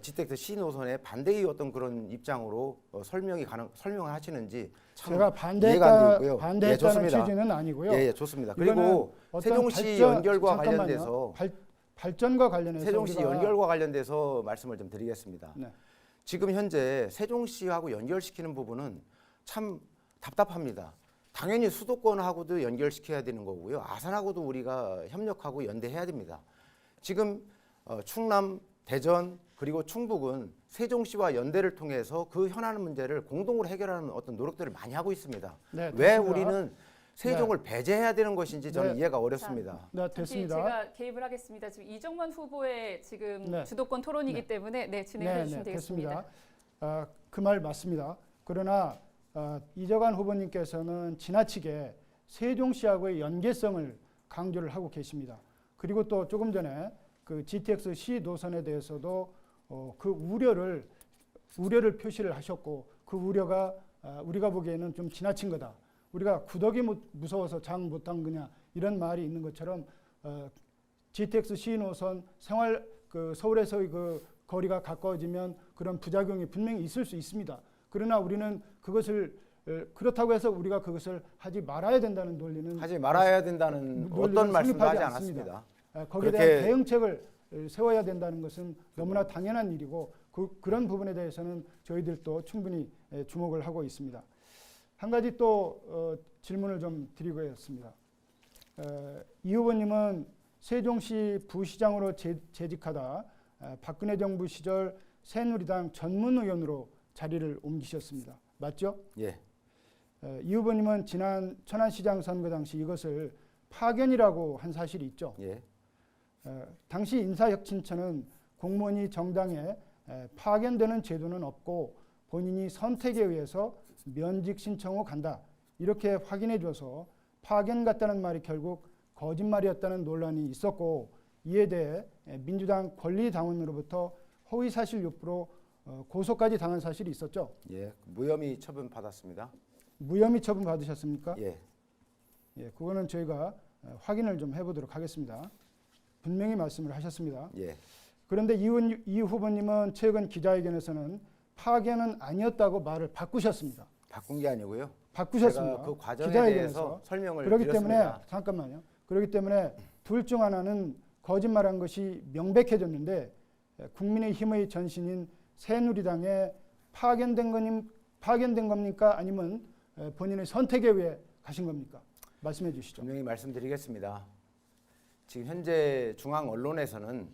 Speaker 3: GTX C 노선의 반대의 어떤 그런 입장으로 설명을 하시는지 참 이해가 안 되고요.
Speaker 4: 반대했다는
Speaker 3: 좋습니다.
Speaker 4: 취지는 아니고요.
Speaker 3: 예, 좋습니다. 그리고 세종시 연결과 관련돼서
Speaker 4: 발전과 관련해서
Speaker 3: 세종시 연결과 관련돼서 말씀을 좀 드리겠습니다.
Speaker 4: 네.
Speaker 3: 지금 현재 세종시하고 연결시키는 부분은 참 답답합니다. 당연히 수도권하고도 연결시켜야 되는 거고요. 아산하고도 우리가 협력하고 연대해야 됩니다. 지금 충남, 대전 그리고 충북은 세종시와 연대를 통해서 그 현안 문제를 공동으로 해결하는 어떤 노력들을 많이 하고 있습니다.
Speaker 4: 네,
Speaker 3: 왜
Speaker 4: 됐습니다.
Speaker 3: 우리는 세종을 배제해야 되는 것인지 저는 이해가 어렵습니다.
Speaker 4: 네,
Speaker 2: 잠시
Speaker 4: 됐습니다.
Speaker 2: 제가 개입을 하겠습니다. 지금 이정만 후보의 지금
Speaker 4: 네.
Speaker 2: 주도권 토론이기 때문에 진행해 주시면 되겠습니다.
Speaker 4: 그 말 맞습니다. 그러나 이정환 후보님께서는 지나치게 세종시하고의 연계성을 강조를 하고 계십니다. 그리고 또 조금 전에 그 GTX C 노선에 대해서도 그 우려를 표시를 하셨고 그 우려가 우리가 보기에는 좀 지나친 거다. 우리가 구더기 무서워서 장 못 담그냐 이런 말이 있는 것처럼 GTX C 노선 서울에서의 그 거리가 가까워지면 그런 부작용이 분명히 있을 수 있습니다. 그러나 우리는 그것을 그렇다고 해서 우리가 그것을 하지 말아야 된다는 논리는
Speaker 3: 하지 말아야 된다는 어떤 말씀도 하지 않았습니다.
Speaker 4: 거기에 대한 대응책을 세워야 된다는 것은 너무나 당연한 일이고 그런 부분에 대해서는 저희들도 충분히 주목을 하고 있습니다. 한 가지 또 질문을 좀 드리고였습니다. 이 후보님은 세종시 부시장으로 재직하다 박근혜 정부 시절 새누리당 전문의원으로 자리를 옮기셨습니다. 맞죠?
Speaker 3: 예.
Speaker 4: 이 후보님은 지난 천안시장 선거 당시 이것을 파견이라고 한 사실이 있죠.
Speaker 3: 예.
Speaker 4: 당시 인사혁신처는 공무원이 정당에 파견되는 제도는 없고 본인이 선택에 의해서 면직 신청 후 간다. 이렇게 확인해 줘서 파견 갔다는 말이 결국 거짓말이었다는 논란이 있었고 이에 대해 민주당 권리당원으로부터 허위사실 유포로 고소까지 당한 사실이 있었죠.
Speaker 3: 예. 무혐의 처분 받았습니다.
Speaker 4: 무혐의 처분 받으셨습니까?
Speaker 3: 예.
Speaker 4: 예, 그거는 저희가 확인을 좀 해보도록 하겠습니다. 분명히 말씀을 하셨습니다.
Speaker 3: 예.
Speaker 4: 그런데 이 후보님은 최근 기자회견에서는 파견은 아니었다고 말을 바꾸셨습니다.
Speaker 3: 바꾼 게 아니고요.
Speaker 4: 바꾸셨습니다.
Speaker 3: 제가 그 과정에
Speaker 4: 기자회견에서.
Speaker 3: 대해서 설명을
Speaker 4: 그렇기
Speaker 3: 드렸습니다.
Speaker 4: 때문에 잠깐만요. 그렇기 때문에 둘 중 하나는 거짓말한 것이 명백해졌는데 국민의힘의 전신인 새누리당에 파견된 겁니까? 아니면 본인의 선택에 의해 가신 겁니까? 말씀해 주시죠.
Speaker 3: 분명히 말씀드리겠습니다. 지금 현재 중앙 언론에서는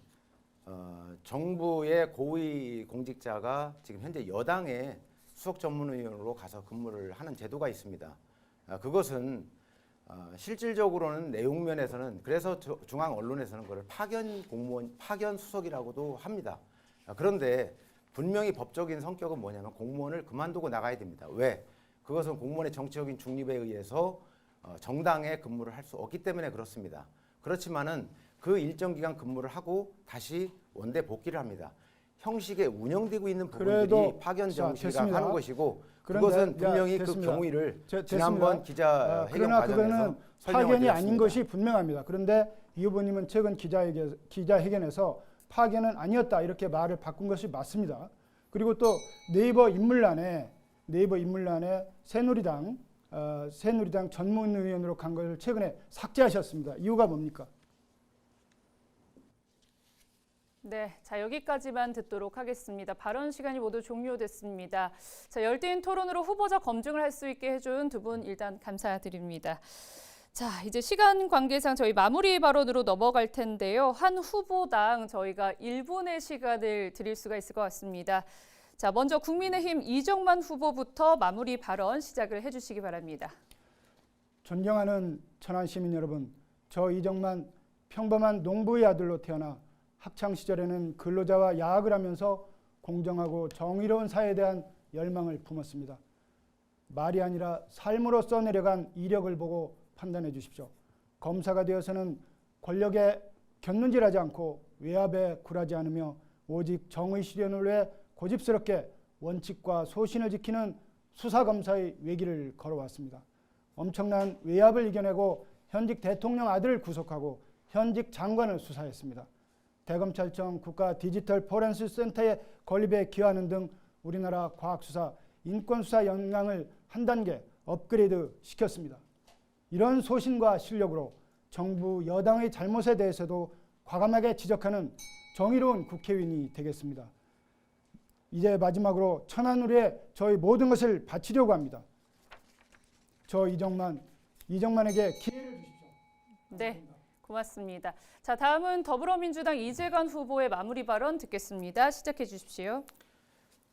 Speaker 3: 정부의 고위 공직자가 지금 현재 여당의 수석 전문위원으로 가서 근무를 하는 제도가 있습니다. 그것은 실질적으로는 내용면에서는 그래서 중앙 언론에서는 그걸 파견 공무원, 파견 수석이라고도 합니다. 그런데 분명히 법적인 성격은 뭐냐면 공무원을 그만두고 나가야 됩니다. 왜? 그것은 공무원의 정치적인 중립에 의해서 정당에 근무를 할 수 없기 때문에 그렇습니다. 그렇지만은 그 일정 기간 근무를 하고 다시 원대 복귀를 합니다. 형식에 운영되고 있는 부분들이 파견 정시가 하는 것이고 그것은 분명히 그 경위를 지난번 기자회견
Speaker 4: 그러나
Speaker 3: 과정에서
Speaker 4: 그거는
Speaker 3: 설명을
Speaker 4: 파견이
Speaker 3: 드렸습니다.
Speaker 4: 아닌 것이 분명합니다. 그런데 이 후보님은 최근 기자회견에서 파견은 아니었다 이렇게 말을 바꾼 것이 맞습니다. 그리고 또 네이버 인물란에 새누리당 전문의원으로 간 걸 최근에 삭제하셨습니다. 이유가 뭡니까?
Speaker 2: 네, 자 여기까지만 듣도록 하겠습니다. 발언 시간이 모두 종료됐습니다. 자, 열띤 토론으로 후보자 검증을 할 수 있게 해준 두 분 일단 감사드립니다. 자, 이제 시간 관계상 저희 마무리 발언으로 넘어갈 텐데요. 한 후보당 저희가 1분의 시간을 드릴 수가 있을 것 같습니다. 자, 먼저 국민의힘 이정만 후보부터 마무리 발언 시작을 해주시기 바랍니다.
Speaker 4: 존경하는 천안 시민 여러분, 저 이정만 평범한 농부의 아들로 태어나 학창 시절에는 근로자와 야학을 하면서 공정하고 정의로운 사회에 대한 열망을 품었습니다. 말이 아니라 삶으로써 내려간 이력을 보고 판단해 주십시오. 검사가 되어서는 권력에 곁눈질하지 않고 외압에 굴하지 않으며 오직 정의 실현을 위해 고집스럽게 원칙과 소신을 지키는 수사검사의 외길을 걸어왔습니다. 엄청난 외압을 이겨내고 현직 대통령 아들을 구속하고 현직 장관을 수사했습니다. 대검찰청 국가 디지털 포렌식 센터의 건립에 기여하는 등 우리나라 과학수사, 인권수사 역량을 한 단계 업그레이드 시켰습니다. 이런 소신과 실력으로 정부 여당의 잘못에 대해서도 과감하게 지적하는 정의로운 국회의원이 되겠습니다. 이제 마지막으로 천안우리에 저희 모든 것을 바치려고 합니다. 저 이정만에게 기회를 주십시오.
Speaker 2: 네, 고맙습니다. 자, 다음은 더불어민주당 이재관 후보의 마무리 발언 듣겠습니다. 시작해 주십시오.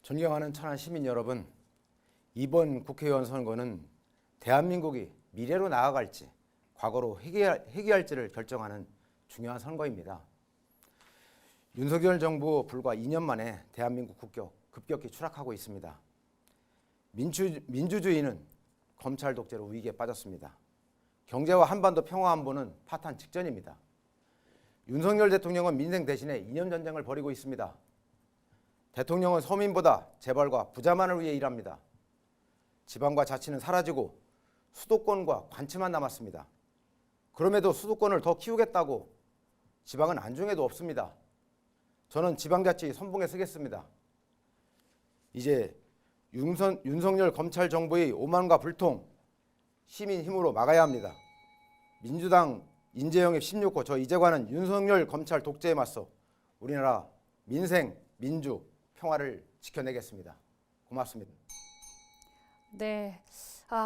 Speaker 3: 존경하는 천안 시민 여러분, 이번 국회의원 선거는 대한민국이 미래로 나아갈지 과거로 회귀할지를 결정하는 중요한 선거입니다. 윤석열 정부 불과 2년 만에 대한민국 국격 급격히 추락하고 있습니다. 민주주의는 검찰 독재로 위기에 빠졌습니다. 경제와 한반도 평화 안보는 파탄 직전입니다. 윤석열 대통령은 민생 대신에 이념 전쟁을 벌이고 있습니다. 대통령은 서민보다 재벌과 부자만을 위해 일합니다. 지방과 자치는 사라지고 수도권과 관치만 남았습니다. 그럼에도 수도권을 더 키우겠다고 지방은 안중에도 없습니다. 저는 지방자치 선봉에 서겠습니다. 이제 윤석열 검찰 정부의 오만과 불통, 시민 힘으로 막아야 합니다. 민주당 인재영입 16호 저 이재관은 윤석열 검찰 독재에 맞서 우리나라 민생, 민주, 평화를 지켜내겠습니다. 고맙습니다.
Speaker 2: 네.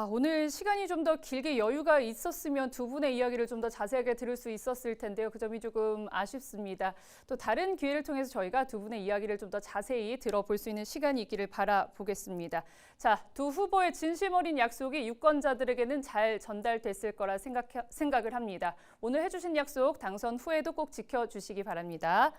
Speaker 2: 오늘 시간이 좀 더 길게 여유가 있었으면 두 분의 이야기를 좀 더 자세하게 들을 수 있었을 텐데요. 그 점이 조금 아쉽습니다. 또 다른 기회를 통해서 저희가 두 분의 이야기를 좀 더 자세히 들어볼 수 있는 시간이 있기를 바라보겠습니다. 자, 두 후보의 진심 어린 약속이 유권자들에게는 잘 전달됐을 거라 생각을 합니다. 오늘 해주신 약속 당선 후에도 꼭 지켜주시기 바랍니다.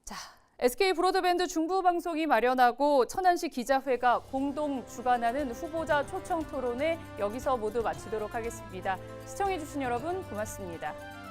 Speaker 2: 자. SK 브로드밴드 중부방송이 마련하고 천안시 기자회가 공동 주관하는 후보자 초청 토론회 여기서 모두 마치도록 하겠습니다. 시청해주신 여러분 고맙습니다.